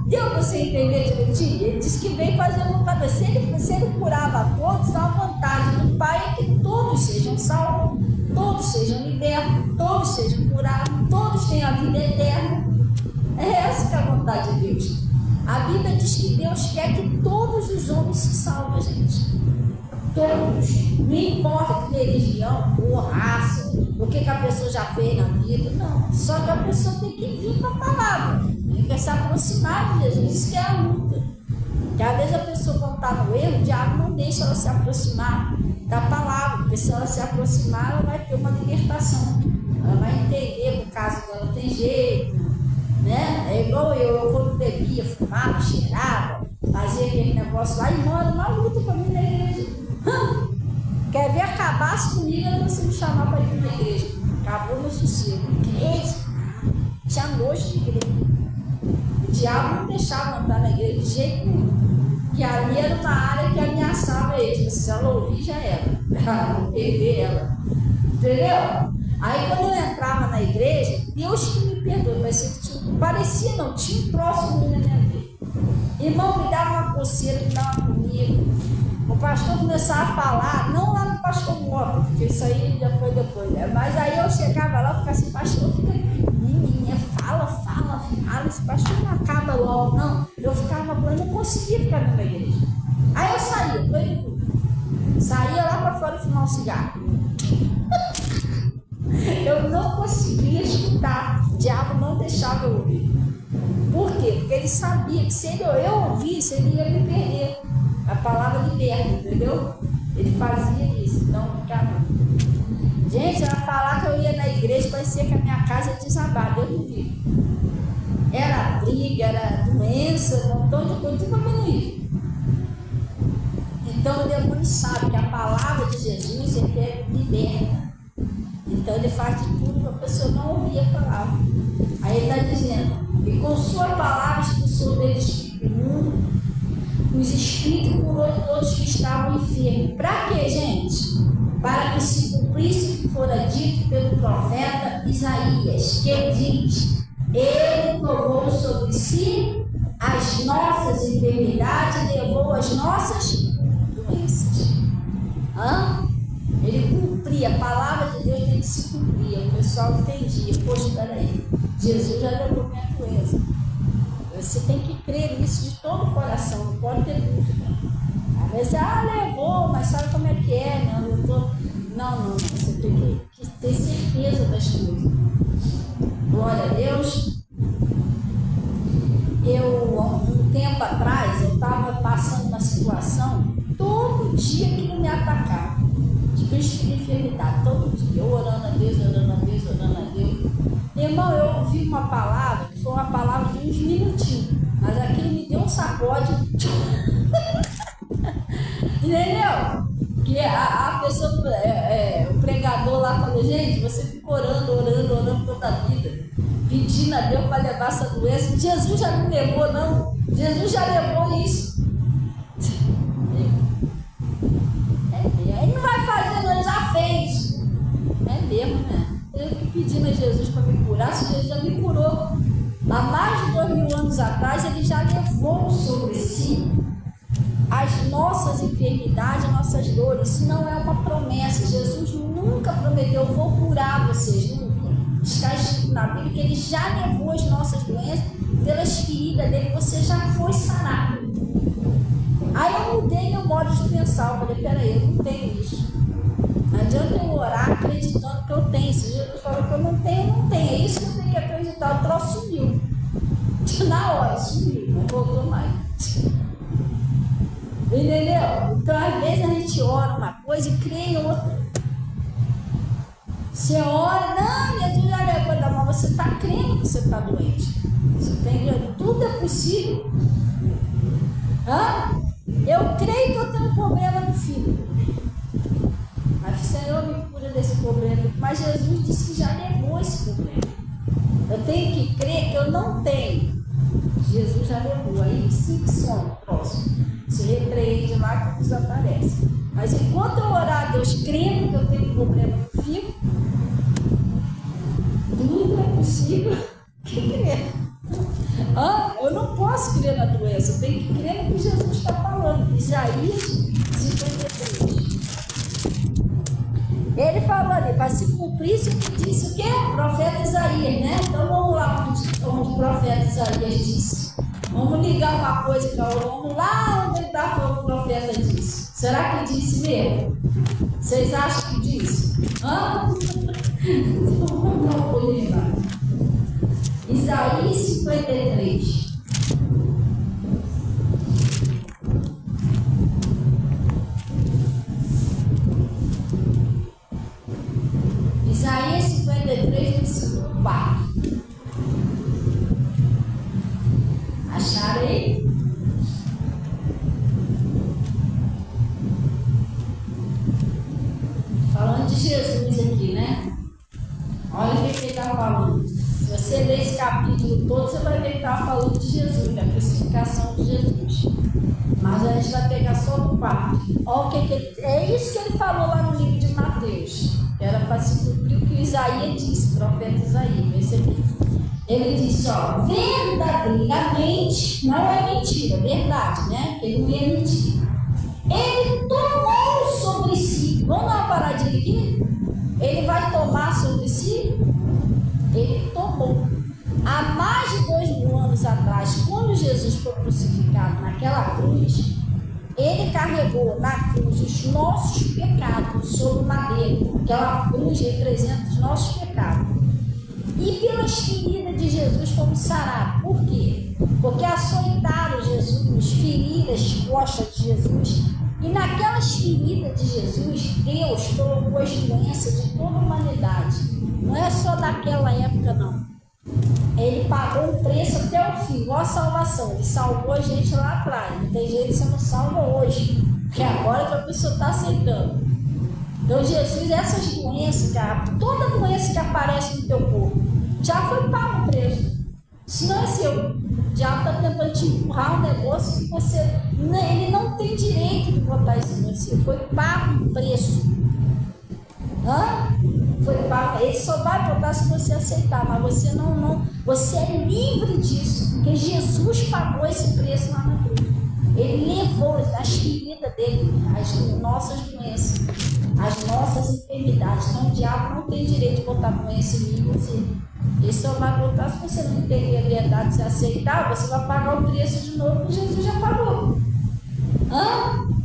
Deu para você entender direitinho? Ele disse que veio fazer a vontade. Se ele curava a todos, a vontade do Pai é que todos sejam salvos, todos sejam libertos, todos sejam curados, todos tenham a vida eterna. É essa que é a vontade de Deus. A Bíblia diz que Deus quer que todos os homens se salvem, gente. Todos. Não importa que religião, cor, raça, o que a pessoa já fez na vida, não. Só que a pessoa tem que vir para a palavra, tem que se aproximar de Jesus. Isso que é a luta. Porque às vezes a pessoa, quando está no erro, o diabo não deixa ela se aproximar da palavra, porque se ela se aproximar, ela vai ter uma libertação. Ela vai entender, no caso dela tem jeito, né? É igual eu quando bebia, fumava, cheirava, fazia aquele negócio lá, e mora uma luta para mim na igreja. Quer ver acabasse comigo, ela você me chamar para ir para a igreja. Acabou meu sossego. Igreja, tinha nojo de igreja. O diabo não deixava entrar na igreja de jeito nenhum. Que ali era uma área que ameaçava eles. Se ela ouvir, já era. Não perder ela. Entendeu? Aí quando eu entrava na igreja, Deus que me perdoe, parecia não, tinha um próximo na minha vida. Irmão, me dava uma coceira, me dava comigo. O pastor começava a falar, não lá no pastor Moca, porque isso aí já foi depois, né? Mas aí eu chegava lá e ficava assim: pastor, fica menina, fala, esse pastor não acaba logo, não. Eu ficava, eu não conseguia ficar na igreja. Aí eu saía lá para fora fumar um cigarro. Eu não conseguia escutar, o diabo não deixava eu ouvir. Por quê? Porque ele sabia que se eu ouvisse, ele ia me perder. A palavra liberta, entendeu? Ele fazia isso, então ficava. Gente, ela falar que eu ia na igreja, parecia que a minha casa ia desabar, Deus me livre. Era briga, era doença, um montão de coisa, tudo para mim. Então o demônio sabe que a palavra de Jesus é que é liberta. Então ele faz de tudo para a pessoa não ouvir a palavra. Aí ele está dizendo: e com sua palavra expulsou deles o mundo, os espíritos curou todos que estavam enfermos. Para quê, gente? Para que se cumprisse o que fora dito pelo profeta Isaías, que diz: ele tomou sobre si as nossas enfermidades e levou as nossas doenças. Ele cumpria, a palavra de Deus tem que se cumprir. O pessoal entendia: poxa, peraí, Jesus já levou minha doença. Você tem que crer nisso de todo o coração, não pode ter dúvida. A Você, levou, mas sabe como é que é, né? Eu tô... Não, você tem que ter certeza das coisas. Glória a Deus. Um tempo atrás, eu estava passando uma situação, todo dia que me atacava, espírito de enfermidade, todo dia, eu orando a Deus, orando a Deus, orando a Deus. Irmão, eu ouvi uma palavra, que foi uma palavra de uns minutinhos, mas aquilo me deu um sacode. Entendeu? Que a pessoa, o pregador lá falou, gente, você fica orando toda a vida, pedindo a Deus para levar essa doença. Jesus já não levou, não. Jesus já levou isso. Ele não vai fazer, não, ele já fez. É mesmo, né? Eu fiquei pedindo a Jesus para me curar, se Jesus já me curou. Há mais de 2000 anos atrás, ele já levou sobre si as nossas enfermidades, as nossas dores. Isso não é uma promessa. Jesus nunca prometeu, eu vou curar vocês, nunca. Está escrito na Bíblia que ele já levou as nossas doenças, pelas feridas dele, você já foi sarado. Aí eu mudei meu modo de pensar, eu falei, peraí, eu não tenho isso. Não adianta eu orar acreditando que eu tenho. Se Jesus falou que eu não tenho, é isso que eu tenho que acreditar. O troço sumiu. Na hora, sumiu, não voltou mais. Entendeu? Então, às vezes a gente ora uma coisa e crê em outra. Você ora, não, Jesus já levou da mão, você está crendo que você está doente. Você tem, tudo é possível. Eu creio que eu tenho um problema no fígado. Mas o Senhor me cura desse problema. Mas Jesus disse que já levou esse problema. Eu tenho que crer que eu não tenho. Jesus já levou. Aí sim que some, próximo. Se repreende lá que desaparece. Mas enquanto eu orar a Deus crendo que eu tenho um problema no fígado, tudo é possível que crer. Eu não posso crer na doença, eu tenho que crer no que Jesus está falando. Isaías 53. Ele falou ali, para se cumprir isso que disse o quê? O profeta Isaías, né? Então vamos lá onde o profeta Isaías disse. Vamos ligar uma coisa com a outra. Vamos lá onde ele está falando o profeta disse. Será que disse mesmo? Vocês acham que disse? Então vamos dar uma olhada. Isaías 53. Isaías 53, versículo 4. Acharam aí? Falando de Jesus aqui, né? Olha o que ele está falando. Se você ler esse capítulo todo, você vai ver que está falando de Jesus, da crucificação de Jesus. Mas a gente vai pegar só no 4. Olha o que ele... É isso que ele falou lá no livro de Mateus. Era para se cumprir o que Isaías disse, o profeta Isaías. Esse aqui. Ele disse, verdadeiramente, não é mentira, verdade, né? Ele não ia mentir. Ele tomou sobre si. Vamos dar uma paradinha aqui? Ele vai tomar sobre si? Ele tomou. Há mais de 2000 anos atrás, quando Jesus foi crucificado naquela cruz, ele carregou na cruz os nossos pecados sobre o madeiro. Aquela cruz representa os nossos pecados. E pelas feridas de Jesus fomos sarados. Por quê? Porque açoitaram Jesus, feriram as costas de Jesus. E naquelas feridas de Jesus, Deus colocou as doenças de toda a humanidade. Não é só daquela época, não. Ele pagou o preço até o fim, igual a salvação. Ele salvou a gente lá atrás. Não tem jeito que você não salva hoje. Porque agora que a pessoa está aceitando. Então, Jesus, essas doenças, cara, toda doença que aparece no teu corpo, já foi pago o preço. Se não é seu, o diabo está tentando te empurrar um negócio que você. Ele não tem direito de botar isso em você. Foi pago o preço. Foi pago. Ele só vai botar se você aceitar, mas você não. Você é livre disso, porque Jesus pagou esse preço lá na cruz. Ele levou as feridas dele, as nossas doenças, as nossas enfermidades. Então o diabo não tem direito de botar doença em mim e você. Ele só vai botar se você não entender a verdade, se aceitar, você vai pagar o preço de novo que Jesus já pagou.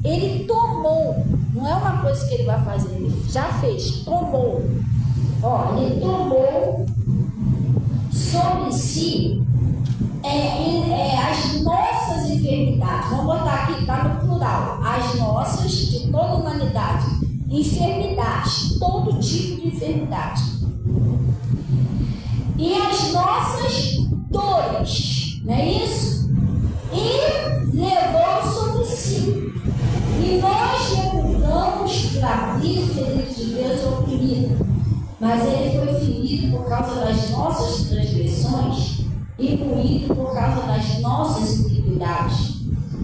Ele tomou, não é uma coisa que ele vai fazer, ele já fez, tomou. Ele tomou sobre si as nossas enfermidades. Vamos botar aqui, está no plural. As nossas, de toda a humanidade. Enfermidades, todo tipo de enfermidade. E as nossas dores, não é isso? E levou sobre si. E nós reputamos fraqueza de Deus oprimido. Mas ele foi ferido por causa das nossas transgressões e moído por causa das nossas iniquidades.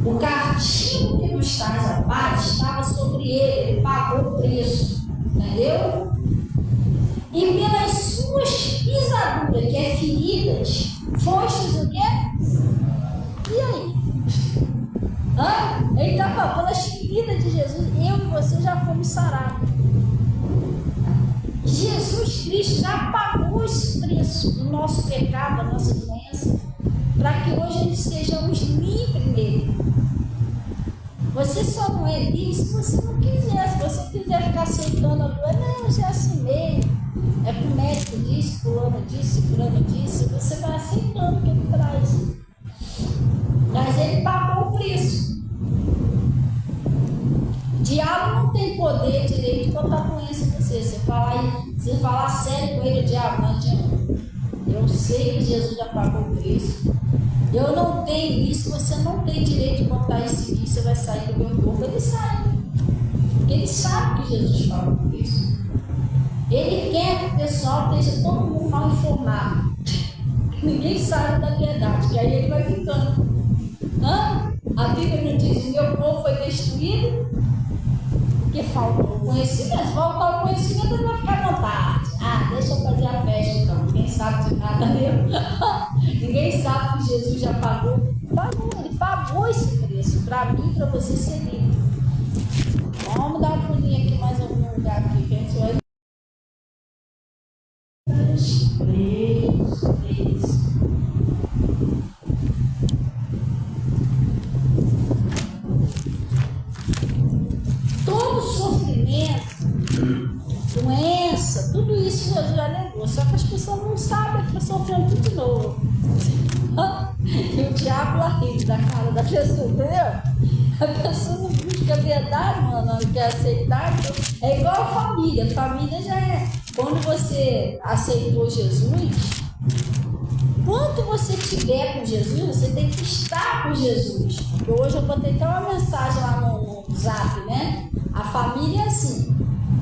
O castigo que nos traz a paz estava sobre ele, ele pagou o preço, entendeu? E pelas suas pisaduras, que é feridas, fostes o quê? E aí? Ele está falando, pelas feridas de Jesus, eu e você já fomos sarados. Jesus Cristo já pagou esse preço do nosso pecado, da nossa doença, para que hoje sejamos livres nele. Você só não é livre se você não quiser. Se você quiser ficar aceitando a doença, não, já é assim mesmo. É que o médico disse, fulano disse, você vai aceitando o que ele traz. Mas ele pagou o preço. O diabo não tem poder direito de botar doença em você. Você falar sério com ele, o diabo, não adianta. Eu sei que Jesus já pagou o preço. Eu não tenho isso, você não tem direito de botar isso aqui, você vai sair do meu corpo. Ele sai. Ele sabe que Jesus pagou o preço. Ele quer que o pessoal esteja todo mundo mal informado. Ninguém sabe da verdade, que aí ele vai ficando. A Bíblia não diz: o meu povo foi destruído porque faltou conhecimento. Se faltar o conhecimento, ele vai ficar à vontade. Deixa eu fazer a festa então. Ninguém sabe de nada mesmo. Ninguém sabe que Jesus já pagou. Ele pagou esse preço para mim e para você ser livre. Vamos dar uma pulinha aqui mais algum lugar aqui que a gente vai. 3. Todo sofrimento, doença, tudo isso Jesus já levou. Só que as pessoas não sabem, fica sofrendo tudo de novo. E o diabo lá ri da cara da pessoa, entendeu? A pessoa não busca a verdade, mano, não quer aceitar. Então, é igual a família. A família já é. Quando você aceitou Jesus, quanto você tiver com Jesus, você tem que estar com Jesus. Porque hoje eu botei até uma mensagem lá no Zap, né? A família é assim.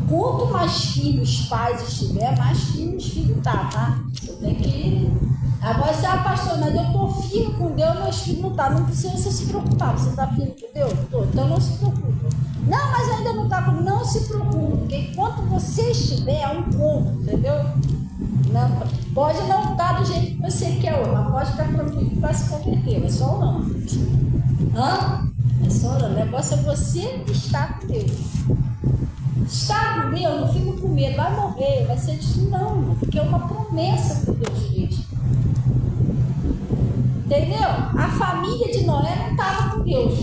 Quanto mais filhos os pais estiver, mais firmes os filhos tá? Você tem que... Agora você, pastor, mas eu tô firme com Deus, meus filhos não tá. Não precisa você se preocupar. Você tá firme com Deus? Tô. Então não se preocupe. Não, mas ainda não tá com... Não se preocupe. Porque enquanto você estiver, é um ponto, entendeu? Não, pode não estar do jeito que você quer hoje, mas pode ficar tranquilo para se converter. É só orando. É só orando. O negócio é você estar com Deus. Estar com Deus, não fica com medo, vai morrer, vai ser difícil. Não, porque é uma promessa que Deus fez. Entendeu? A família de Noé não estava com Deus.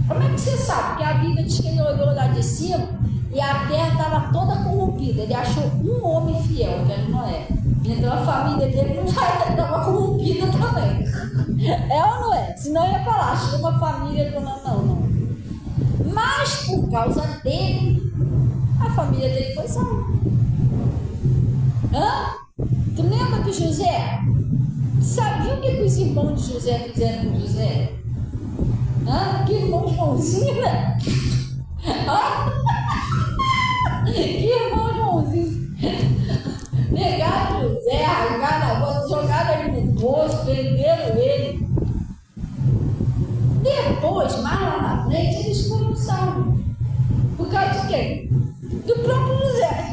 Como é que você sabe? Porque a Bíblia diz que ele olhou lá de cima e a terra estava toda corrompida. Ele achou um homem fiel, que era Noé. Então a família dele não estava corrompida também. É ou não é? Senão ia falar, achou uma família do não. Mas por causa dele, a família dele foi salva. Tu lembra de José? Sabia o que os irmãos de José fizeram com José? Que irmãos bonzinhos, né? Que irmãos bonzinhos. Pegaram José, rasgaram a voz, jogaram ele no poço, prenderam ele. Depois, mais lá na frente, eles foram salvos. Por causa de quem? Do próprio José.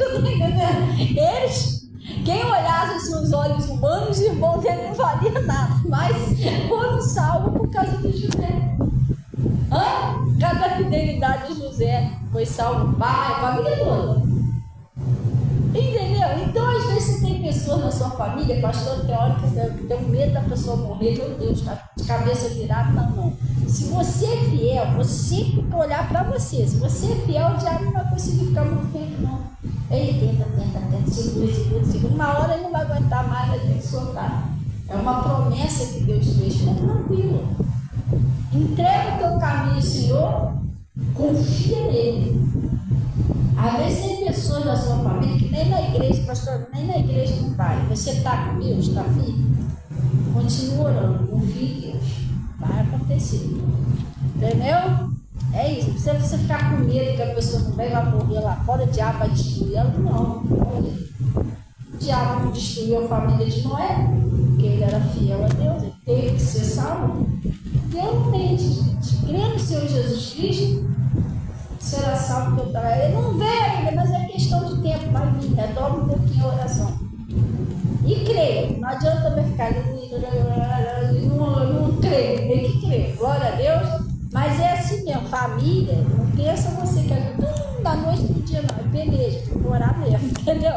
Eles, quem olhasse os seus olhos humanos, os irmãos dele não valia nada. Mas foram salvos por causa de José. Cada fidelidade de José foi salvo o pai, a família toda. Entendeu? Então, às vezes, você tem pessoas na sua família, pastor, tem hora que tem medo da pessoa morrer, meu Deus, tá de cabeça virada, não. Se você é fiel, você tem que olhar para você. Se você é fiel, o diabo não vai conseguir ficar muito tempo, não. Ele tenta, segura. Uma hora ele não vai aguentar mais, vai ter que soltar. É uma promessa que Deus fez, fica tranquilo. Entrega o teu caminho ao Senhor, confia nele. Às vezes tem pessoas da sua família que nem na igreja, pastor, nem na igreja não vai. Você está com Deus, está firme? Continua orando, confia em Deus. Vai acontecer. Entendeu? É isso. Não precisa você ficar com medo que a pessoa não vai morrer lá fora, o diabo vai destruir ela. Não. O diabo não destruiu a família de Noé, porque ele era fiel a Deus, ele teve que ser salvo. Deus não mente, gente. Crê no Senhor Jesus Cristo, será salvo teu trabalho. Ele não veio ainda, mas é questão de tempo, vai vir. Redobra um pouquinho a oração. E creia. Não adianta também ficar não creio, tem que crer. Glória a Deus. Mas é assim mesmo, família, não pensa você que é da noite pro dia, não. É beleza, tem que orar mesmo, entendeu?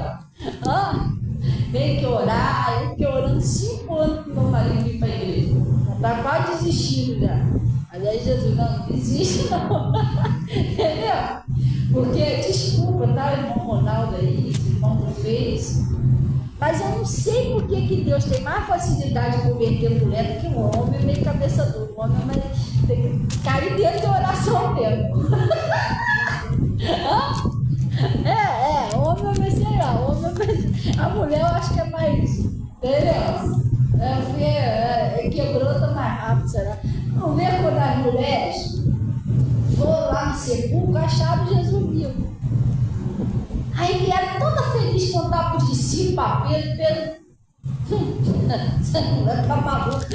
Tem que orar. Eu fiquei orando 5 anos com meu marido vir para a igreja. Está quase desistindo já. Mas aí Jesus, não desiste não. Entendeu? Porque, desculpa, tá, irmão Ronaldo aí, irmão que fez. Mas eu não sei por que Deus tem mais facilidade de converter mulher do que um homem meio cabeça dura. O homem tem que cair dentro da oração mesmo. Homem vai ser lá. A mulher eu acho que é mais. Entendeu? Porque quebrou, tá mais rápido, será? Não vê quando as mulheres foram lá no sepulcro, acharam Jesus vivo. Aí vieram toda feliz contar para os discípulos, para Pedro. Essa mulher tá maluca.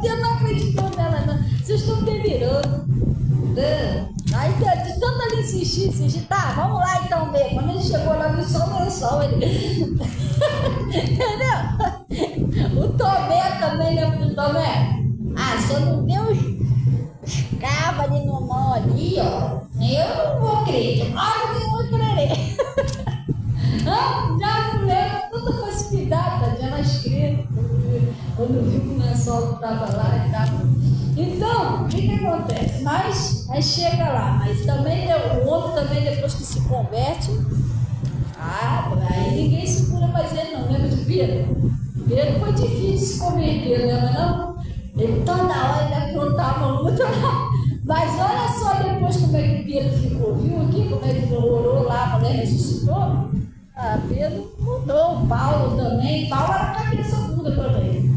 Pedro não acreditou nela, não. Vocês estão delirando. Aí de tanto ele insistir, tá, vamos lá então ver. Quando ele chegou lá no sol, ele. Entendeu? O Tomé também, lembra do Tomé? Você não vê os cabos ali no mão ali, ó. Eu não vou crer. Eu vou crerei. Já não lembra tanta facilidade, tá? Já nas crianças. Quando viu que o lençol estava lá e tal. Então, o que acontece? Mas chega lá, mas também o outro também, depois que se converte, aí ninguém segura mais ele não. Lembra de Pedro? Pedro foi difícil de se converter, lembra não? Ele toda hora ele aprontava muito lá. Mas olha só depois como é que Pedro ficou, viu aqui? Como é que ele orou lá, a mulher ressuscitou? Pedro mudou, Paulo também. Paulo era cabeça dura também.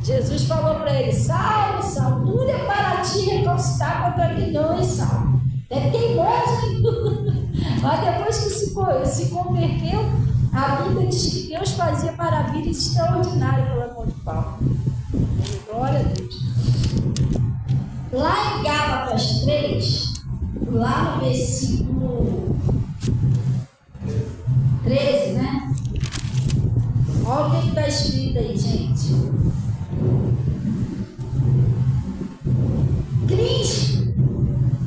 Jesus falou para ele: Saulo, Saulo, tudo é para ti recalcitrar contra milhões, Saulo. É teimoso. Mas depois que se converteu, a Bíblia diz que Deus fazia maravilhas extraordinárias pelo amor de Paulo. Glória a Deus. Lá em Gálatas 3, lá no versículo 13, né? Olha o que está escrito aí, gente.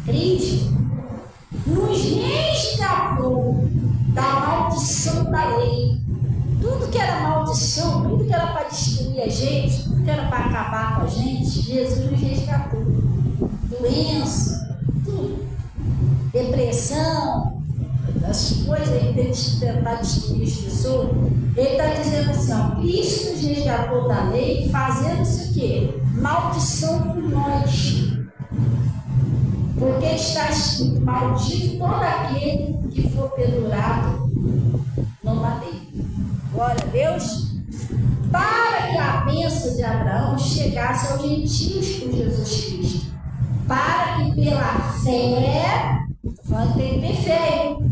Cristo nos resgatou da maldição da lei. Tudo que era maldição, tudo que era para destruir a gente, tudo que era para acabar com a gente, Jesus nos resgatou. Doença, tudo. Depressão, as coisas aí de tentar destruir as pessoas. Ele está dizendo assim, ó, Cristo nos resgatou da lei, fazendo-se o quê? Maldição por nós. Porque está escrito: maldito todo aquele que for pendurado no madeiro. Glória a Deus. Para que a bênção de Abraão chegasse aos gentios por Jesus Cristo. Para que pela fé, estou falando que tem que ter fé, hein?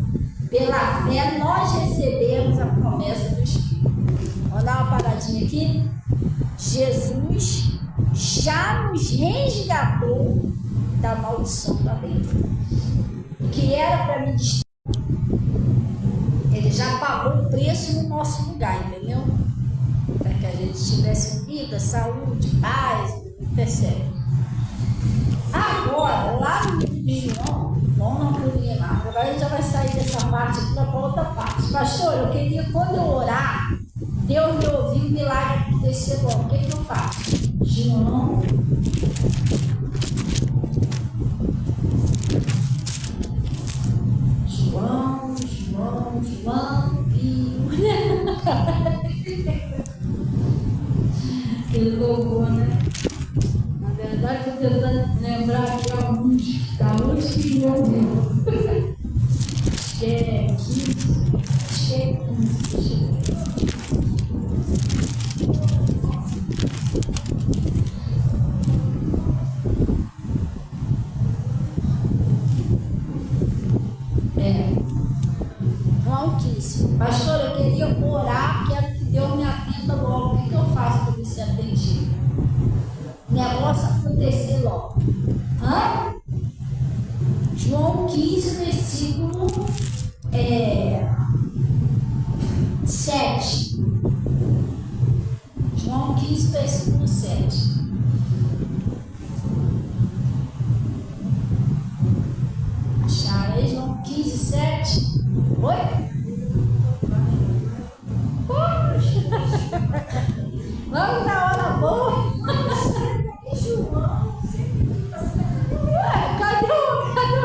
Pela fé nós recebemos a promessa do Espírito. Vamos dar uma paradinha aqui. Jesus já nos resgatou da maldição da lei, que era para me destruir. Ele já pagou o preço no nosso lugar, entendeu? Para que a gente tivesse vida, saúde, paz, percebe? Agora, lá no livro de João, não lá, agora a gente já vai sair dessa parte aqui, vai para outra parte. Pastor, eu queria, quando eu orar, Deus me ouviu, o milagre acontecer logo. O que eu faço? João. Ele louvor, né? Na verdade, eu estou tentando lembrar aqui a música que me ouviu. Acho que é 15. Acho que é 15. João 15. Pastor, eu queria orar, quero que Deus me atenda logo. O que eu faço para me ser atendido? O negócio acontecer logo. Hã? João 15, versículo 7. João 15, versículo 7. Acharei João 15, 7. Oi? Poxa! Vamos na hora boa! Ué, cadê o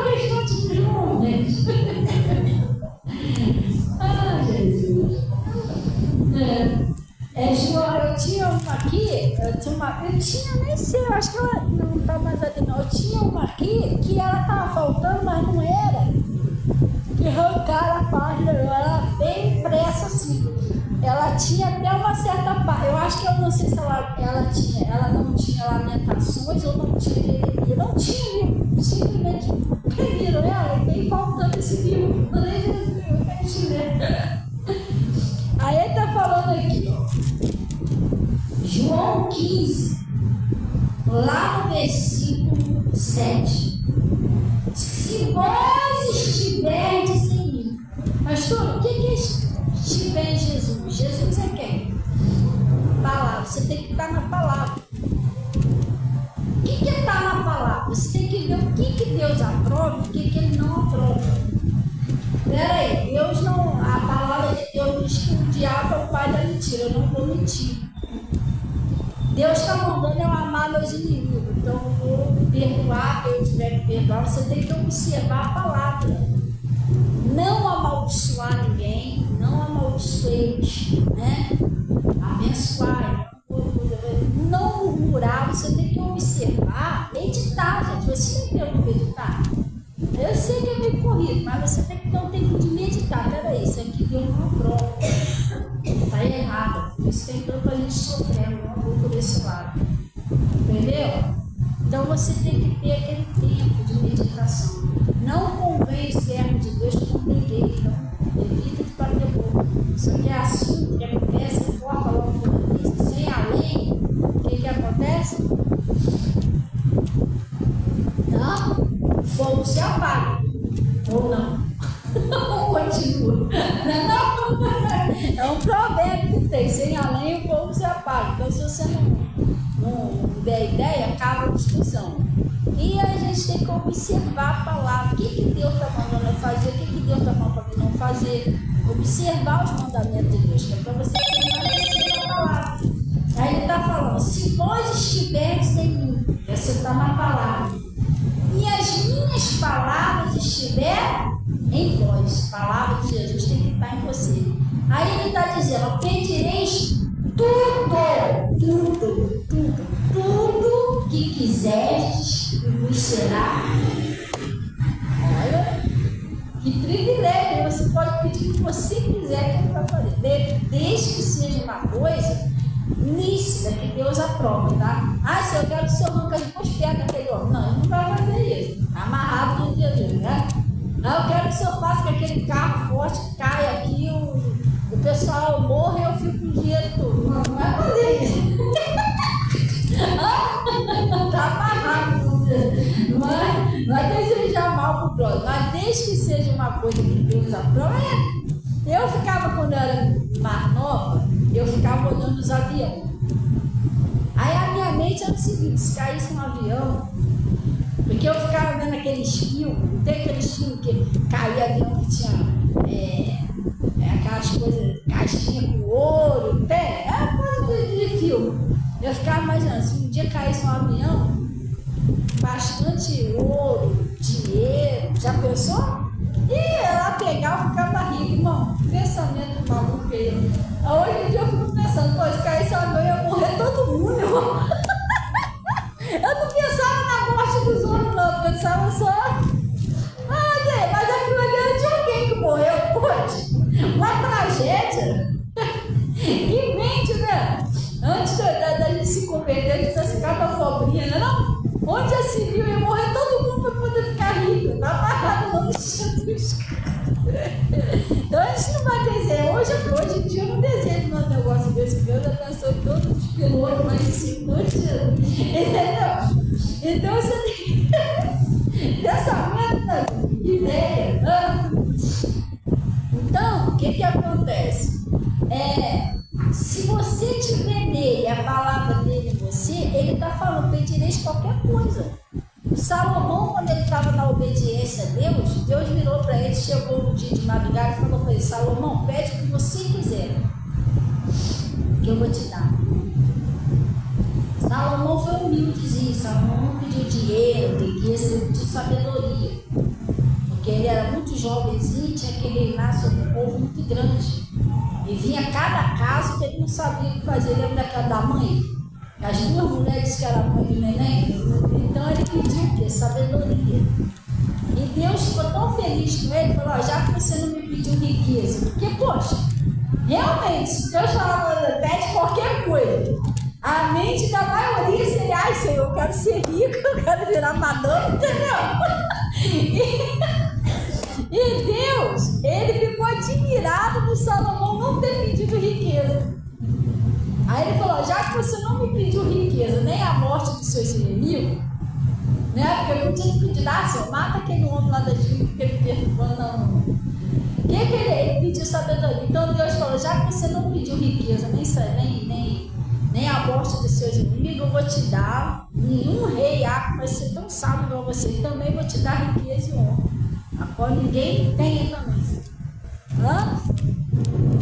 restante de João, gente? Ah, Jesus! João, eu tinha uma aqui, nem sei, eu acho que ela não está mais ali não. Eu tinha uma aqui que ela estava faltando, mas não era. Que arrancaram a página, ela era bem impressa assim. Ela tinha até uma certa parte. Eu acho que eu não sei se ela não tinha lamentações ou não tinha Jeremias. Não tinha livro. Simplesmente prenderam ela e tem faltando esse livro. Eu nem ler. Aí ele está falando aqui, ó. João 15, lá no versículo 7. Se vós estiverdes em mim. Pastor, o que é estiver em Jesus? Jesus é quem? Palavra. Você tem que estar na palavra. O que é estar na palavra? Você tem que ver o que Deus aprova e o que Ele não aprova. Peraí, Deus não. A palavra de Deus diz que o diabo é o pai da mentira. Eu não vou mentir. Deus está mandando eu amar meus inimigos. Então eu vou perdoar quem eu tiver que perdoar. Você tem que observar a palavra. Não amaldiçoar ninguém. Não amaldiçoeis, né? Abençoar. Não murmurar. Você tem que observar. Meditar, gente. Você tem tempo de meditar. Eu sei que é meio corrido, mas você tem que ter um tempo de meditar. Peraí, isso aqui Deus não aprova. Está errado. Isso tem tanta gente sofrendo. Não vou por esse lado. Entendeu? Então você tem que ter aquele tempo de meditação. Não convém o servo de Deus com ninguém. Então, evita de bater boca. Isso aqui é assunto que acontece, corta logo por isso. Sem além, o que acontece? Não, o fogo se apaga. Ou não. Ou continua. Não. É um provérbio que tem. Sem além, o fogo se apaga. Então, se você não der ideia, acaba a discussão. E a gente tem que observar a palavra. O que Deus está mandando eu fazer, o que Deus está falando para mim não fazer. Observar os mandamentos de Deus, que é para você permanecer na palavra. Aí ele está falando, se vós estiverdes em mim, você está na palavra, e as minhas palavras estiverem em vós, palavra de Jesus tem que estar em você. Aí ele está dizendo, pedireis tudo que quiserdes e vos será. Olha, que privilégio, você pode pedir o que você quiser que ele vai fazer, desde que seja uma coisa lícita, que Deus aprova, tá? Ah, se eu quero que o senhor nunca depois perto daquele homem, não, ele não vai fazer isso, amarrado no dia dele, né? Ah, eu quero que o senhor faça que aquele carro forte caia aqui, o pessoal morre e eu fico com o dinheiro todo. Não vai fazer isso. Está amarrado. Não vai desejar mal para o próximo, mas desde que seja uma coisa que Deus aprova. Eu ficava, quando eu era mais nova, eu ficava olhando os aviões. Aí a minha mente era o seguinte, se caísse um avião, porque eu ficava vendo aqueles filmes, não tem aqueles filmes que caía avião que tinha caixinha com ouro, tem? É coisa de filme. Eu ficava imaginando, se um dia caísse um avião, bastante ouro, dinheiro, já pensou? E ela pegava e ficava rica, irmão. Pensamento maluco aí. Hoje em dia eu fico pensando, pô, se caísse um avião, ia morrer todo mundo, irmão. Eu não pensava na morte dos outros, não, eu pensava só. Mas aquilo ali era de alguém que morreu, poxa. Uma tragédia. Que mente, né? Antes da gente se converter, a gente pensa que ficava pobrinha, né? Não? Onde já se viu, ia morrer todo mundo para poder ficar rico. Tá amarrado no nome de Jesus. Então a gente não vai desejar. Hoje em dia eu não desejo um negócio desse. Deus já pensou em todos os pilotos, mas em cima de Jesus. Entendeu? Então você tem pensamento da ideia. Então, o que acontece? Se você tiver nele, a palavra dele em você, ele está falando, pedireis qualquer coisa. O Salomão, quando ele estava na obediência a Deus, Deus virou para ele, chegou no dia de madrugada e falou para ele, Salomão, pede o que você quiser, que eu vou te dar. Salomão foi humildezinho, Salomão não pediu dinheiro, riqueza, ele pediu sabedoria. Porque ele era muito jovenzinho, tinha que reinar sobre um povo muito grande. E vinha cada caso que ele não sabia o que fazer. Lembra daquela da mãe? As duas mulheres que eram mãe do neném? Então ele pediu o quê? Sabedoria. E Deus ficou tão feliz com ele, falou, já que você não me pediu riqueza, porque, poxa, realmente, se Deus falava, pede qualquer coisa, a mente da maioria seria, ai Senhor, eu quero ser rico, eu quero virar madame, entendeu? E Deus, ele ficou admirado do Salomão não ter pedido riqueza. Aí ele falou, já que você não me pediu riqueza, nem a morte dos seus inimigos, né? Porque eu não tinha pedido, Senhor, mata aquele homem lá da Gíria, porque ele perturbou, não. O que ele pediu sabedoria? Então Deus falou, já que você não pediu riqueza, nem a morte dos seus inimigos, eu vou te dar. Nenhum rei vai ser tão sábio como você. Também vou te dar riqueza e honra, a qual ninguém tem também.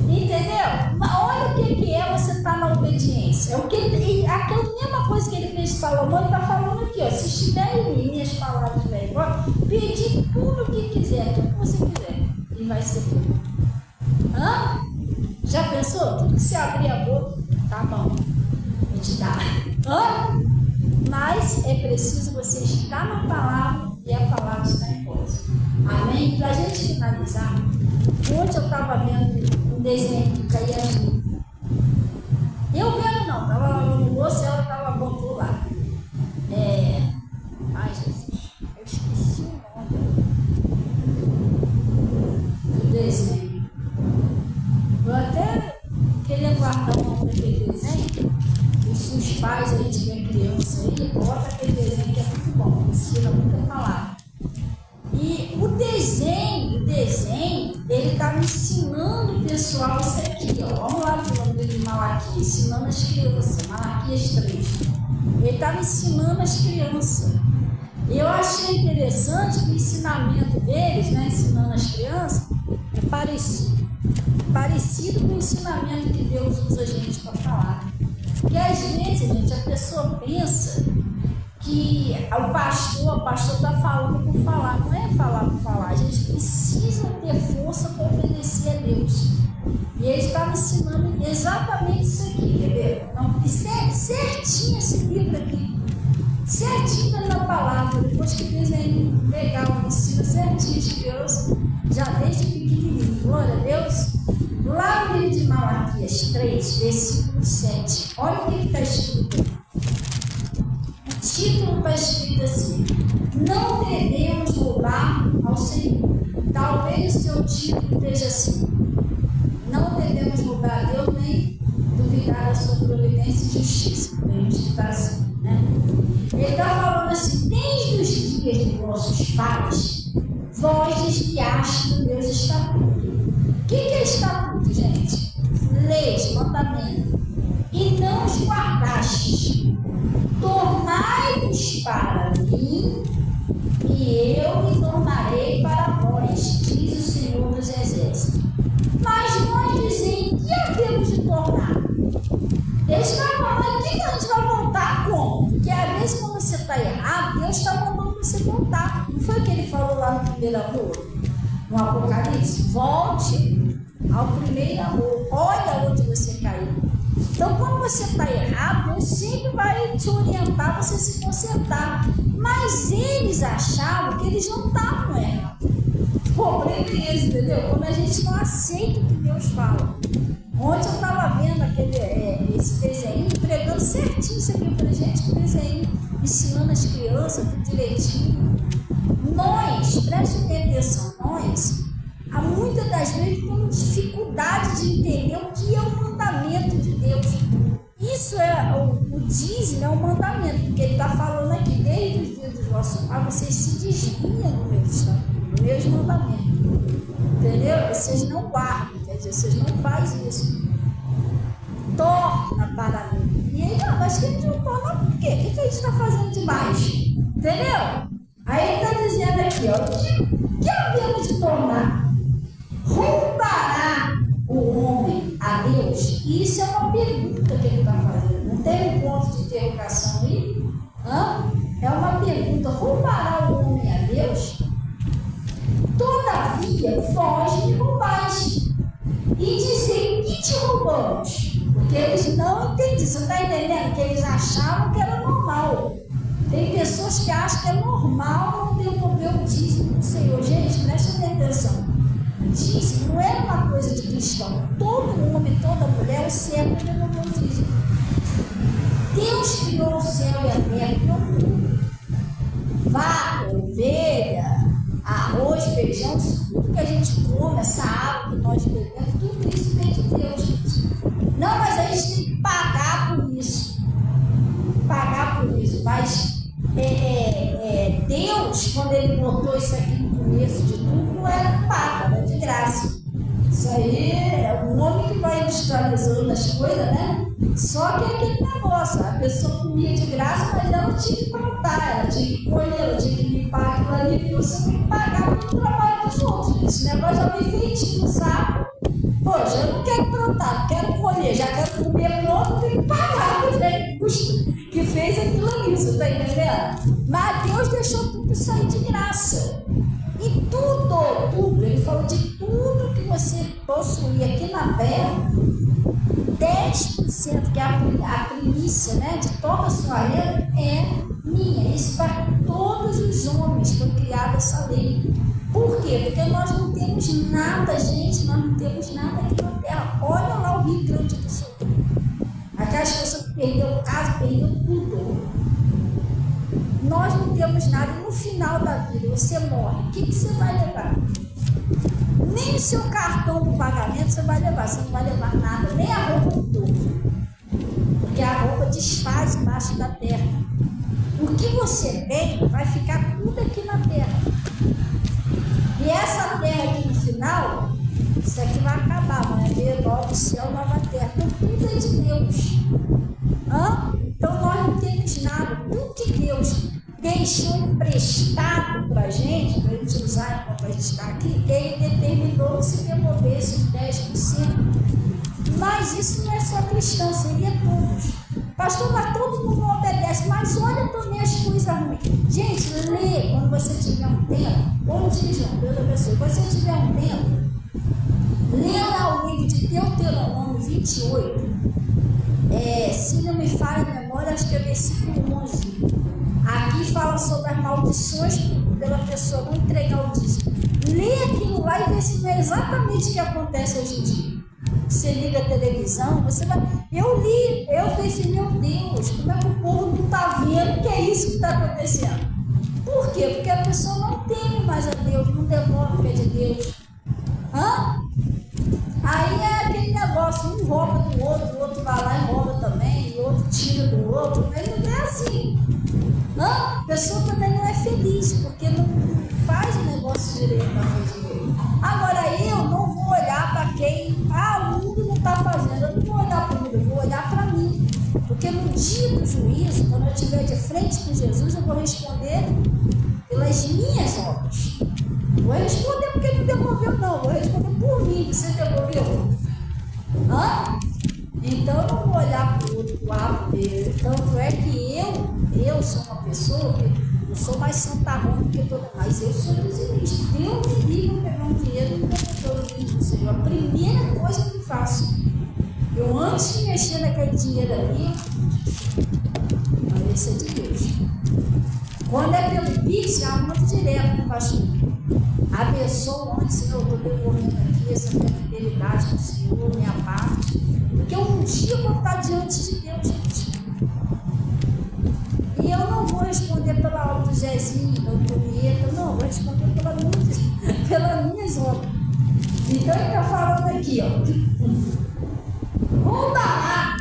Entendeu? Mas olha o que é você estar na obediência. Aquela mesma coisa que ele fez com Salomão, ele está falando aqui, ó, se estiver em mim, minhas palavras, pedir tudo o que quiser, tudo que você quiser, e vai ser feito. Já pensou? Tudo que você abrir a boca, tá bom, vou te dar. Mas é preciso você estar na palavra e a palavra está em vós. Amém? Para a gente finalizar, ontem eu estava vendo um desenho que caía aqui. Eu vendo não, estava lavando o rosto e ela estava botou lá. Ai Jesus, eu esqueci o nome do desenho. Eu até queria guardar o nome daquele desenho. E se os pais aí tiverem criança aí, bota aquele desenho que é muito bom, ensina muita palavra. E o desenho, ele está me ensinando o pessoal isso aqui, ó. Vamos lá para o nome de Malaquias, ensinando as crianças, Malaquias 3. Ele está me ensinando as crianças. Eu achei interessante que o ensinamento deles, né, ensinando as crianças, é parecido com o ensinamento que Deus usa a gente para falar. Porque às vezes, gente, a pessoa pensa que o pastor está falando por falar. Não é falar por falar. A gente precisa ter força para obedecer a Deus. E ele está me ensinando exatamente isso aqui, quer ver? Então, certinho esse livro aqui. Certinho na palavra. Depois que desenho legal, ensina certinho as crianças, já desde pequenininho. Glória a Deus. Lá no livro de Malaquias 3, versículo 7. Olha o que está escrito. O título está escrito assim: não devemos roubar ao Senhor. Talvez o seu título esteja assim: não devemos roubar a Deus nem duvidar da sua providência e justiça. A gente está assim, né? Ele está falando assim: desde os dias de vossos pais, vós desviaste do Deus estatuto. O que é estatuto, gente? Leis, mandamento. E não os guardastes. Tornai-vos para mim, e eu me tornarei para vós, diz o Senhor dos Exércitos. Mas nós dizemos, que Não foi o que ele falou lá no primeiro amor? No Apocalipse? Volte ao primeiro amor. Olha onde você caiu. Então, quando você está errado, Deus sempre vai te orientar você se consertar. Mas eles achavam que eles não estavam errados. O problema é esse, entendeu? Quando a gente não aceita o que Deus fala. Ontem eu estava vendo esse desenho, pregando certinho isso aqui. Eu falei, gente, que desenho, ensinando as crianças tudo direitinho. Nós, prestem bem atenção, muitas das vezes temos dificuldade de entender o que é o mandamento de Deus. Isso o dízimo é um mandamento, porque ele está falando aqui, desde os dias do vosso pai, vocês se desviam do meus mandamentos. Entendeu? Vocês não guardam, quer dizer, vocês não fazem isso. Torna para mim. E aí, não, mas que a gente não torna por quê? O que a gente está fazendo demais? Entendeu? Aí ele está dizendo aqui, ó, que havemos de tornar? Roubará o homem a Deus? E isso é uma pergunta que ele está fazendo. Não tem um ponto de interrogação aí? É uma pergunta. Roubará o homem a Deus? Todavia, vós me roubais. E dizem que te roubamos? Porque eles não entendem. Você está entendendo? Que eles achavam que era normal. Tem pessoas que acham que é normal não devolver o dízimo do Senhor. Gente, prestem atenção. Dízimo não é uma coisa de cristão. Todo homem, toda mulher, o céu não devolveu o dízimo. Deus criou o céu e a terra, criou tudo. Vaca, ovelha, arroz, feijão, tudo que a gente come, essa água que nós bebemos, tudo isso vem de Deus, gente. Não, mas a gente tem que pagar por isso. Mas Deus, quando ele botou isso aqui no começo de tudo, não era pago, era de graça. Isso aí é o homem que vai industrializando as coisas, né? Só que é aquele negócio, a pessoa comia de graça, mas ela tinha que plantar, ela tinha que colher, ela tinha que limpar aquilo ali, e você tem que pagar pelo trabalho dos outros. Esse negócio já vem feitinho no saco. Poxa, eu não quero plantar, não quero colher, já quero comer pronto, tem que pagar o que fez aquilo ali, você está entendendo? Mas Deus deixou tudo isso aí de graça. E tudo, ele falou de tudo que você possuir aqui na terra, 10%, que é a primícia, né, de toda a sua renda, é minha. Isso para todos os homens foi criada essa lei. Por quê? Porque nós não temos nada, gente, nós não temos nada aqui na terra. Olha lá o Rio Grande do Sul. Aquelas pessoas que perderam casa, perderam tudo. Nós não temos nada. E no final da vida, você morre. O que você vai levar? Nem o seu cartão de pagamento você vai levar. Você não vai levar nada. Nem a roupa do corpo. Porque a roupa desfaz embaixo da terra. O que você tem vai ficar tudo aqui na terra. E essa terra aqui no final, isso aqui vai acabar, vai haver novo céu, nova terra. Então tudo é de Deus. Então nós não temos nada. Tudo que Deus deixou emprestado para a gente usar enquanto a gente está aqui, ele determinou que se devolvesse os 10%. Mas isso não é só cristão, seria todos. Pastor, mas todo mundo não obedece, mas olha também as coisas ruins. Gente, lê quando você tiver um tempo, ou dirija, Deus abençoe, quando você tiver um tempo, lê lá o livro de Deuteronômio 28, se não me falha a memória, acho que é versículo 11. Aqui fala sobre as maldições pela pessoa não entregar o dízimo. Lê aquilo lá e vê se não é exatamente o que acontece hoje em dia. Você liga a televisão, você vai. Eu li, eu pensei, meu Deus, como é que o povo não está vendo que é isso que está acontecendo? Por quê? Porque a pessoa não teme mais a Deus, não devolve o que é de Deus. Aí é aquele negócio, um rouba do outro, o outro vai lá e rouba também, e o outro tira do outro. Mas não é assim. A pessoa também não é feliz, porque não faz o negócio direito na frente de Deus. Agora eu não vou olhar para quem o mundo não está fazendo. Eu não vou olhar para o mundo, eu vou olhar para mim. Porque no dia do juízo, quando eu estiver de frente com Jesus, eu vou responder pelas minhas obras. Não vou responder porque ele não devolveu, não. Vou responder por mim que você devolveu. Então eu não vou olhar para o outro lado dele. Tanto é que eu sou uma pessoa que não sou mais Santa Roma do que toda, mas eu sou dizimista. Deus me livre pegar um dinheiro no conteúdo do Senhor. A primeira coisa que eu faço, eu antes de mexer naquele dinheiro ali, esse é de Deus. Quando é pelo Pix, já manda direto para o pastor. Abençoa antes, Senhor, eu estou devolvendo aqui essa minha fidelidade com o Senhor, minha parte. Porque um dia eu vou estar diante de Deus, gente. E eu não vou responder pela obra do Zezinho, do Punheta, não, vou responder pelas minhas obras. Então ele está falando aqui, ó. Roubará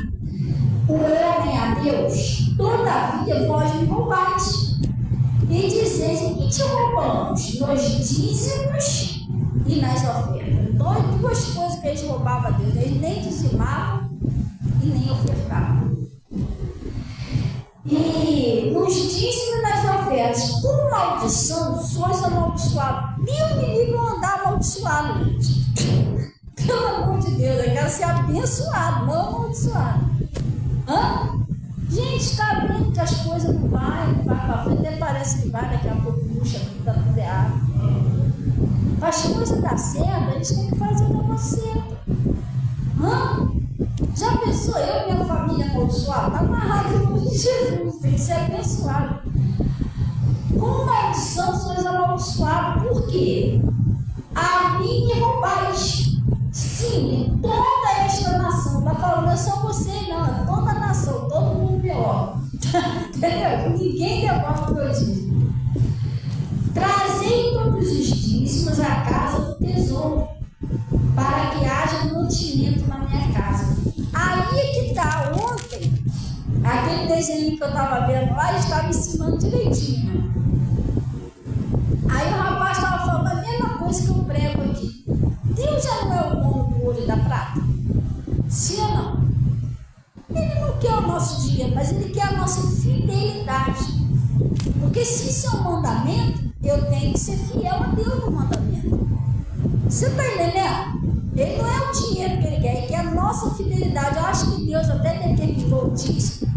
o homem a Deus, todavia vós me roubais. E dizeis: em que te roubamos? Nos dízimos e nas ofertas. Então, duas coisas que eles roubavam a Deus: eles nem dizimavam e nem ofertavam. E nos dízimos e nas ofertas, por maldição, sois amaldiçoados. Deus me livre de andar amaldiçoado, gente. Pelo amor de Deus, eu quero ser abençoado, não amaldiçoado. Gente, está vendo que as coisas não vai para frente, até parece que vai, daqui a pouco puxa, está tudo errado. Para as coisas dar certo, eles têm que fazer o negócio certo. Já pensou eu e minha família amaldiçoada? Está amarrado em nome de Jesus, tem que ser abençoado. Com maldição sois amaldiçoados, por quê? A mim me roubais. Sim, toda esta nação, está falando, não é só você não, é toda a nação, todo mundo pior. Entendeu? Ninguém devolve o meu dízimo. Trazei todos os dízimos à casa do tesouro, para que haja mantimento na minha casa. Aí é que está, ontem, aquele desenho que eu estava vendo lá, estava ensinando direitinho. Né? Aí o rapaz estava falando a mesma coisa que eu prego aqui. Deus já não é o dono do ouro e da prata? Sim ou não? Ele não quer o nosso dinheiro, mas ele quer a nossa fidelidade. Porque se isso é um mandamento, eu tenho que ser fiel a Deus no mandamento. Você está entendendo? Ele não é o dinheiro que ele quer a nossa fidelidade. Eu acho que Deus até determinou disso,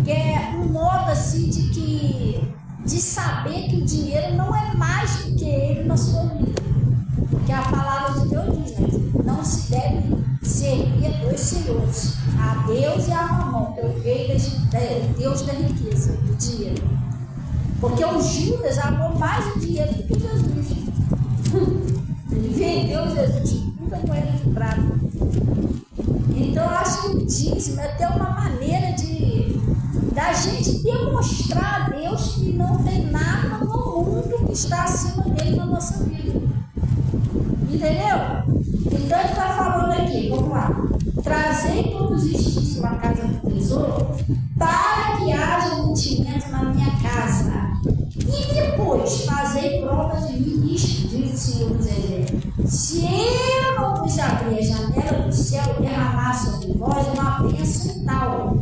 que é um modo assim de saber que o dinheiro não é mais do que ele na sua vida. Porque a palavra de Deus diz: não se deve servir a dois senhores, a Deus e a Mamon, que é o rei Deus da riqueza, do dinheiro. Porque o Judas amou mais o dinheiro do que Jesus. Ele vendeu Jesus por muita moeda de prata. Então eu acho que o dízimo é até uma maneira da gente demonstrar a Deus que não tem nada no mundo que está acima dele na nossa vida. Entendeu? Então ele está falando aqui, vamos lá. Trazei todos os dízimos à casa do tesouro, para que haja mantimento na minha casa. E depois fazei prova de mim nisto, diz o Senhor dos Exércitos. Se eu não vos abrir a janela do céu e derramar sobre vós uma bênção tal,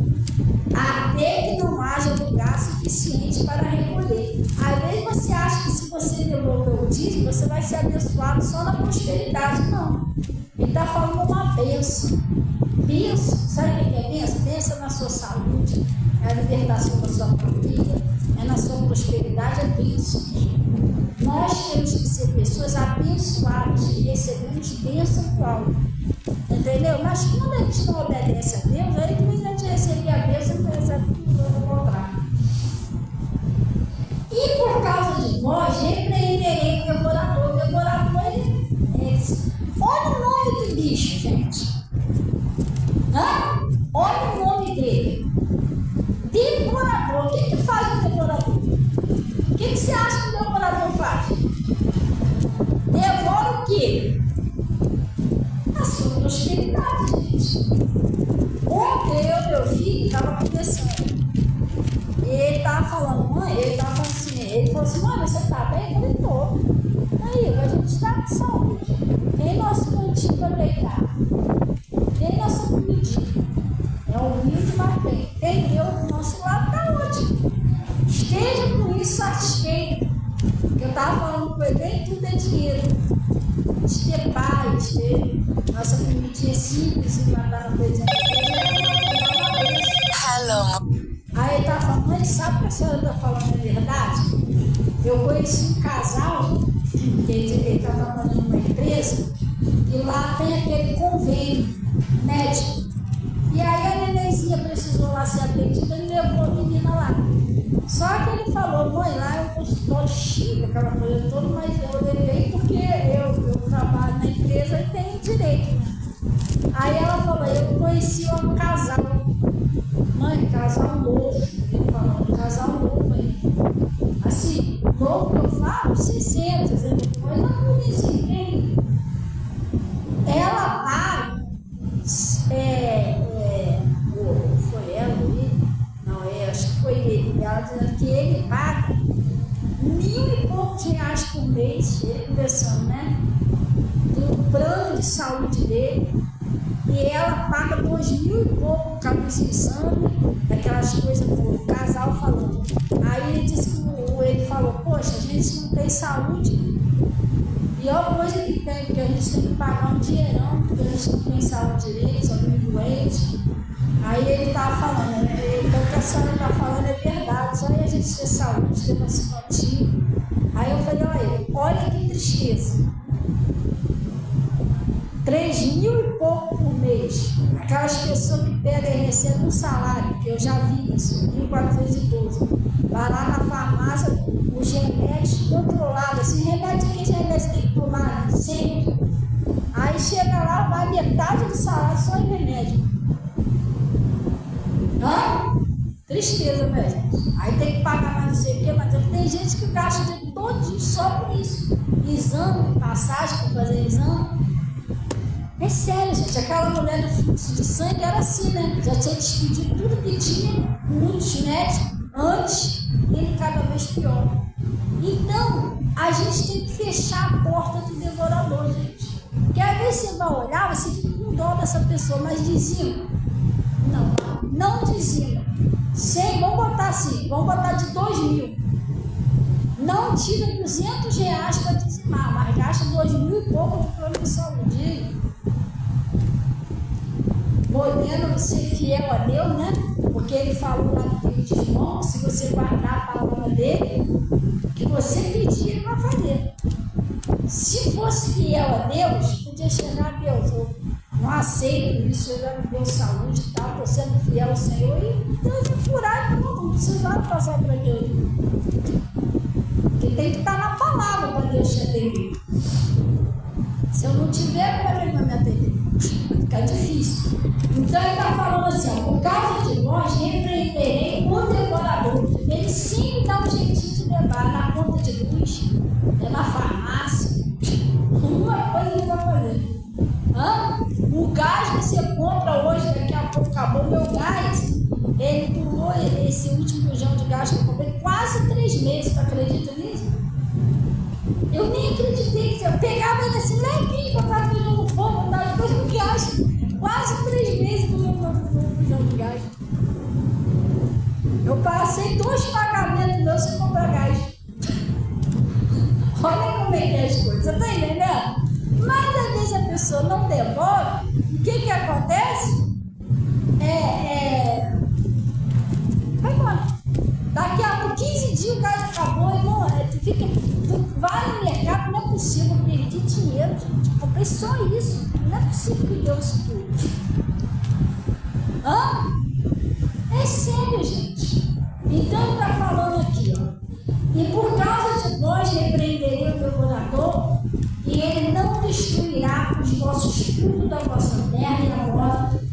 até que não haja lugar suficiente para recolher. Às vezes você acha que se você devolver o dízimo, você vai ser abençoado só na prosperidade. Não. Ele está falando uma bênção. Bênção, sabe o que é bênção? Bênção na sua saúde, é a libertação da sua família, é na sua prosperidade, é bênção. Nós temos que ser pessoas abençoadas, que recebemos bênção do alto. Entendeu? Mas quando a gente não obedece a Deus, aí que a gente recebe a bênção e recebe tudo ao contrário. E por causa de vós, repreenderei o devorador. O devorador é esse. Olha o nome do bicho, gente. Olha o nome dele. Devorador. O que faz o devorador? O que você acha que o devorador faz? Devora o quê? A sua prosperidade, gente. Ontem meu filho estava conversando. Ele estava falando, mãe, ele falou assim, mãe, você está bem? Eu falei, tô. Aí, a gente está com saúde. Tem nosso cantinho para deitar. Tem nossa comidinha. É humilde, mas bem. Tem Deus do nosso lado, está ótimo. Esteja com isso satisfeito. Porque eu estava falando com ele, nem tudo é dinheiro. De ter paz, ter nossa comidinha simples e matar no presente. Hello. Aí ele estava falando, mas sabe que a senhora está falando a verdade? eu conheci um casal, que ele está trabalhando numa empresa, e lá tem aquele convênio médico. E aí a nenenzinha precisou lá ser atendida, ele levou a menina lá. Só que ele falou, mãe, lá é um consultório chique, aquela coisa toda, mas eu levei porque eu trabalho na empresa e tenho direito, né? Aí ela falou, eu conheci um casal. Mãe, casal novo. Ele falou, um casal novo aí. Assim, novo que eu falo, 60, mas não conheci ninguém. Ela paga, foi ela, ele? Não, acho que foi ele. Ela dizendo que ele paga 1.000 e poucos reais por mês, ele conversando, né? Do plano de saúde dele. E ela paga 2.000 e pouco por causa dos exames, aquelas coisas, o casal falando. Aí ele disse que ele falou, poxa, a gente não tem saúde. E a coisa que tem, porque a gente tem que pagar um dinheirão, porque a gente não tem saúde direito, só tem doente. Aí ele estava falando, então o que a senhora está falando é verdade, só aí a gente ter saúde, ter vacinatinho. Aí eu falei, olha que tristeza. 3.000 e pouco por mês. Aquelas pessoas que pegam e recebem um salário, que eu já vi isso, 1.412. Vai lá na farmácia, os remédios controlados, assim, remédio que remédio tem que tomar sempre. Aí chega lá, vai metade do salário só em remédio. Tristeza, velho, gente. Aí tem que pagar mais não sei o quê, mas tem gente que gasta o dia todo só por isso. Exame, passagem para fazer exame. É sério, gente, aquela mulher do fluxo de sangue era assim, né? Já tinha despedido tudo que tinha, muitos médicos, antes, e ele cada vez pior. Então, a gente tem que fechar a porta do devorador, gente. Porque às vezes você vai olhar, você fica com dó dessa pessoa, mas dizima. Não dizima. Vamos botar assim, vamos botar de 2.000. Não tira 200 reais para dizimar, mas gasta 2.000 e pouco de plano de saúde. Podendo ser fiel a Deus, né? Porque ele falou lá no livro de João, se você guardar a palavra dele, o que você pedir, ele vai fazer. Se fosse fiel a Deus, podia chegar a Deus, eu não aceito isso, eu já me deu saúde e tal, estou sendo fiel ao Senhor, e Deus ia furar e pronto, não precisava passar para Deus. Porque tem que estar na palavra para Deus te atender. Se eu não tiver, como é que ele vai me atender? Vai ficar difícil. Então ele está falando assim, por causa de vós, repreenderei o devorador. Ele sempre dá um jeitinho de levar na conta de luz, na farmácia. Uma coisa ele vai fazer. O gás que você compra hoje, daqui a pouco acabou o meu gás. Ele pulou esse último bujão de gás que eu comprei quase 3 meses, tu acredita nisso? Eu nem acreditei, eu pegava ele assim, levinho, botava ele no fogo, botava depois no gás. Quase 3 meses no bujão de gás. Eu passei 2 pagamentos meus sem comprar gás. Olha como é que é as coisas, você está entendendo? Mas às vezes a pessoa não devolve, o que acontece? Vai embora. Daqui a 15 dias o gás acabou, irmão. Tu vai no mercado, não é possível, eu perdi dinheiro, gente. Eu comprei só isso. Não é possível que deu isso tudo. É sério, gente. Então ele está falando aqui, ó. E por causa de vós repreenderei o devorador, e ele não destruirá os vossos frutos da vossa terra,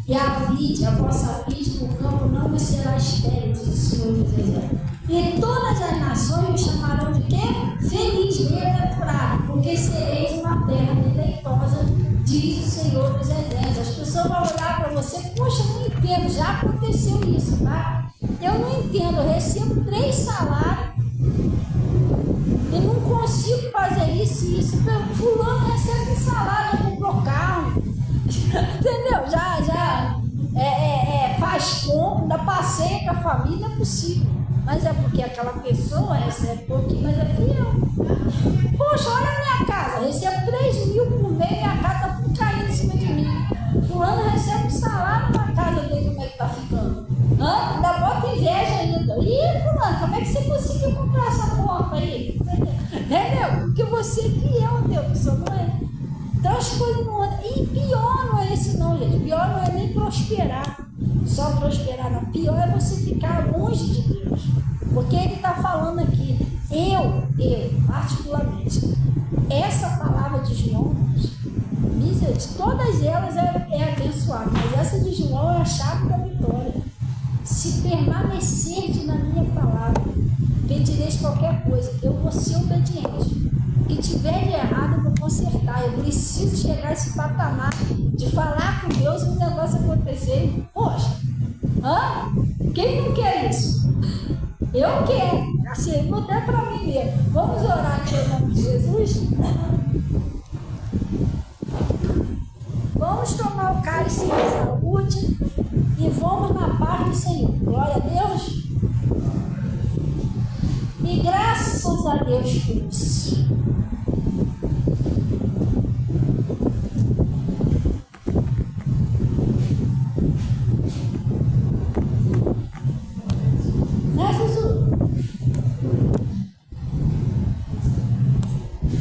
e a vossa vide no campo não me será estéril, diz o Senhor dos Exércitos. E todas as nações me chamarão de quê? Feliz, bem-aventurado, porque sereis uma terra deleitosa, diz o Senhor dos Exércitos. As pessoas vão olhar para você, poxa, eu não entendo, já aconteceu isso, tá? Eu não entendo, eu recebo 3 salários, eu não consigo fazer isso e isso. Fulano recebe um salário, eu comprou carro. Entendeu? Já faz compra, ainda passeia com a família, é possível. Mas é porque aquela pessoa recebe pouquinho, mas é fiel. Poxa, olha a minha casa, recebo 3.000 por mês, minha casa está tudo caindo em cima de mim. Fulano recebe um salário na casa dele, como é que tá ficando? Ainda bota inveja ainda. Ih, fulano, como é que você conseguiu comprar essa porta aí? coisas não andam. E pior não é esse não, gente. Pior não é nem prosperar. Só prosperar não. Pior é você ficar longe de Deus. Porque ele está falando aqui, eu, particularmente, essa palavra de João, todas elas é abençoada, mas essa de João é a chave da vitória. Se permanecerdes na minha palavra, pedireis qualquer coisa, eu vou ser obediente. O que tiver de errado, eu vou consertar. Eu preciso chegar a esse patamar de falar com Deus e o negócio acontecer. Poxa, quem não quer isso? Eu quero. Assim, vou até para mim mesmo. Vamos orar aqui em nome de Jesus? Vamos tomar o cálice de saúde e vamos na paz do Senhor. Glória a Deus. E graças a Deus por isso.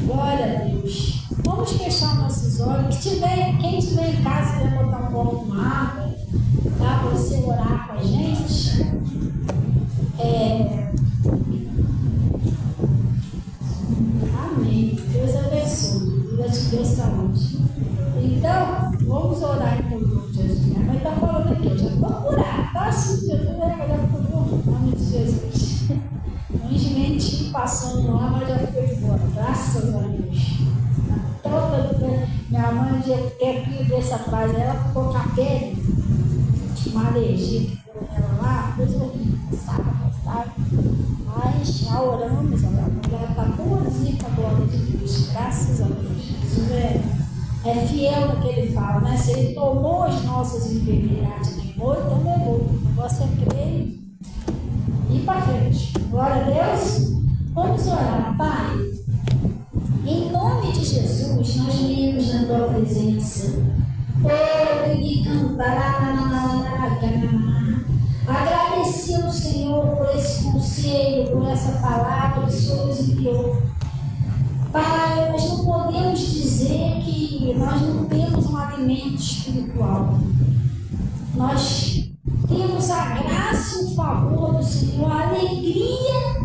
Glória a Deus. Vamos fechar nossos olhos. Quem estiver em casa quer botar um copo com água, tá? Para você orar com a gente. Amém. Deus abençoe. Deus te dê saúde. Então, vamos orar em nome de Jesus. Minha mãe está falando aqui, já vou curar. Tá assim, Jesus vai pegar por em nome de Jesus. Um ungimento passando lá, mas já foi embora. Graças a Deus. Minha mãe quer que essa frase, ela ficou com a pele, uma alergia que deu nela lá, depois eu sabe, mas já oramos, ela está boazinha com a glória de Deus, graças a Deus. Jesus é fiel no que ele fala, né? Se ele tomou as nossas enfermidades, levou, então levou. O negócio é crer e ir para frente. Glória a Deus. Vamos orar, Pai. Em nome de Jesus, nós viemos na tua presença. Agradecer ao Senhor por esse conselho, por essa palavra que o Senhor nos enviou. Pai, nós não podemos dizer que nós não temos um alimento espiritual. Nós temos a graça e o favor do Senhor, a alegria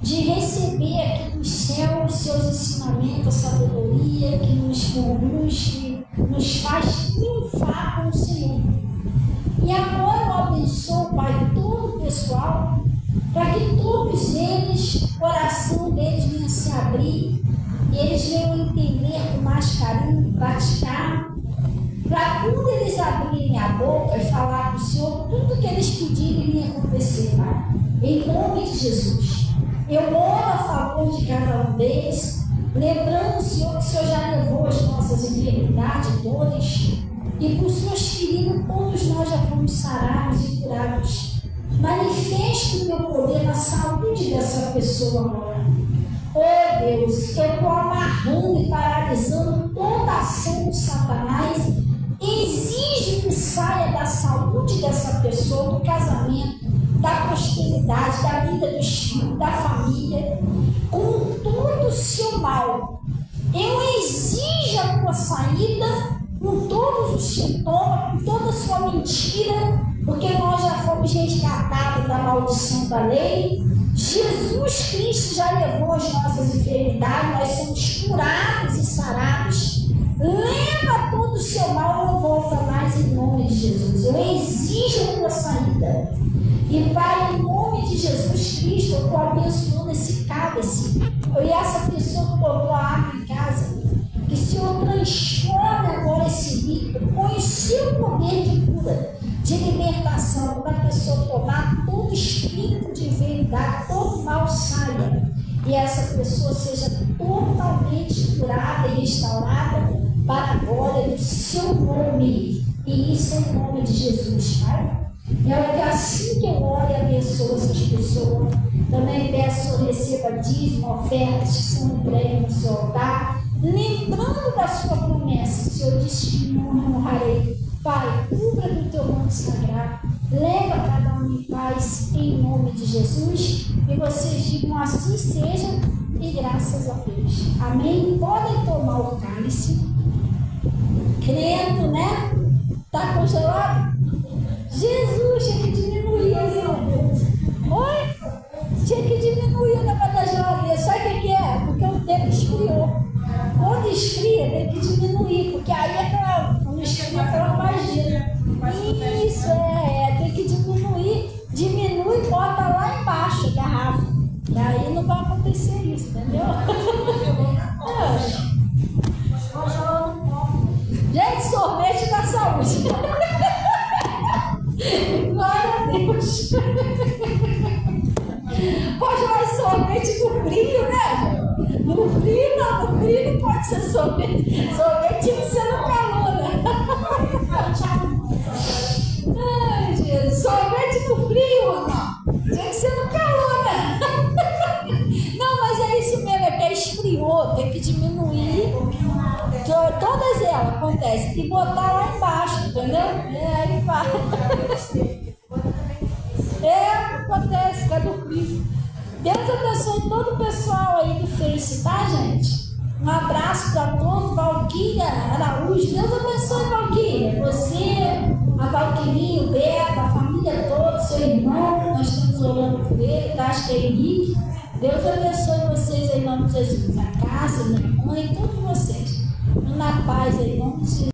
de receber aqui do céu os seus ensinamentos, a sabedoria que nos conduz, que nos faz triunfar com o Senhor. E agora eu abençoo, Pai, todo o pessoal, para que todos eles, o coração deles venha se abrir, e eles venham entender com mais carinho, praticar, para quando eles abrirem a boca e falar com o Senhor, tudo que eles pedirem venha acontecer, Pai. Em nome de Jesus. Eu oro a favor de cada um deles, lembrando, Senhor, que o Senhor já levou as nossas enfermidades todas, e por suas feridas todos nós já fomos sarados e curados. Manifeste o teu poder na saúde dessa pessoa agora. Oh Deus, eu estou amarrando e paralisando toda a ação de Satanás. Exige que saia da saúde dessa pessoa, do casamento, da prosperidade, da vida dos filhos, da família, com todo o seu mal. Eu exijo a tua saída com todos os sintomas, com toda a sua mentira, porque nós já fomos resgatados da maldição da lei. Jesus Cristo já levou as nossas enfermidades, nós somos curados e sarados. Leva todo o seu mal, não volta mais em nome de Jesus. Eu exijo a tua saída. E Pai, em nome de Jesus Cristo, eu estou abençoando esse cálice. E essa pessoa que botou a água em casa, que o Senhor transforme agora esse líquido, põe o seu poder de cura, de libertação, para a pessoa tomar todo espírito de enfermidade, todo mal saia. E essa pessoa seja totalmente curada e restaurada para a glória do seu nome. E isso em nome de Jesus, Pai. É assim que eu oro e abençoo essas pessoas. Também peço que receba dízimo, ofertas que são entregues no seu altar, lembrando da sua promessa. O Senhor disse que me honrarei. Pai, cubra do teu manto sagrado, leva cada um em paz, em nome de Jesus. E vocês digam assim seja, e graças a Deus. Amém? Podem tomar o cálice. congelado? Jesus, tinha que diminuir aí. Oi? Tinha que diminuir o negócio da geladeira. Sabe o que é? Porque o tempo esfriou. Quando esfria, tem que diminuir, porque aí é aquela, quando esfria, aquela magia. Isso, tem que diminuir. Diminui e bota lá embaixo a garrafa. E aí não vai acontecer isso, entendeu? Gente, sorvete da saúde. Glória a Deus. Pode mais sorvete do frio, né? No frio não, no frio não pode ser sorvete. Sorvete tinha que ser no calor, né? Ai, Jesus. Sorvete no frio, não. Tinha que ser no calor, né? Não, mas é isso mesmo, é que esfriou, tem que diminuir. Todas elas acontecem. E botar lá embaixo, entendeu? Aí vai. Acontece, cadê o frio? Deus abençoe todo o pessoal aí do Face, tá, gente? Um abraço para todos. Valquíria Araújo. Deus abençoe, Valquíria. Você, a Valquirinha, o Beto, a família toda, seu irmão. Nós estamos orando por ele, tá? Acho que é Henrique. Deus abençoe vocês em nome de Jesus. A casa, minha mãe, todos vocês. Na paz em nome de Jesus.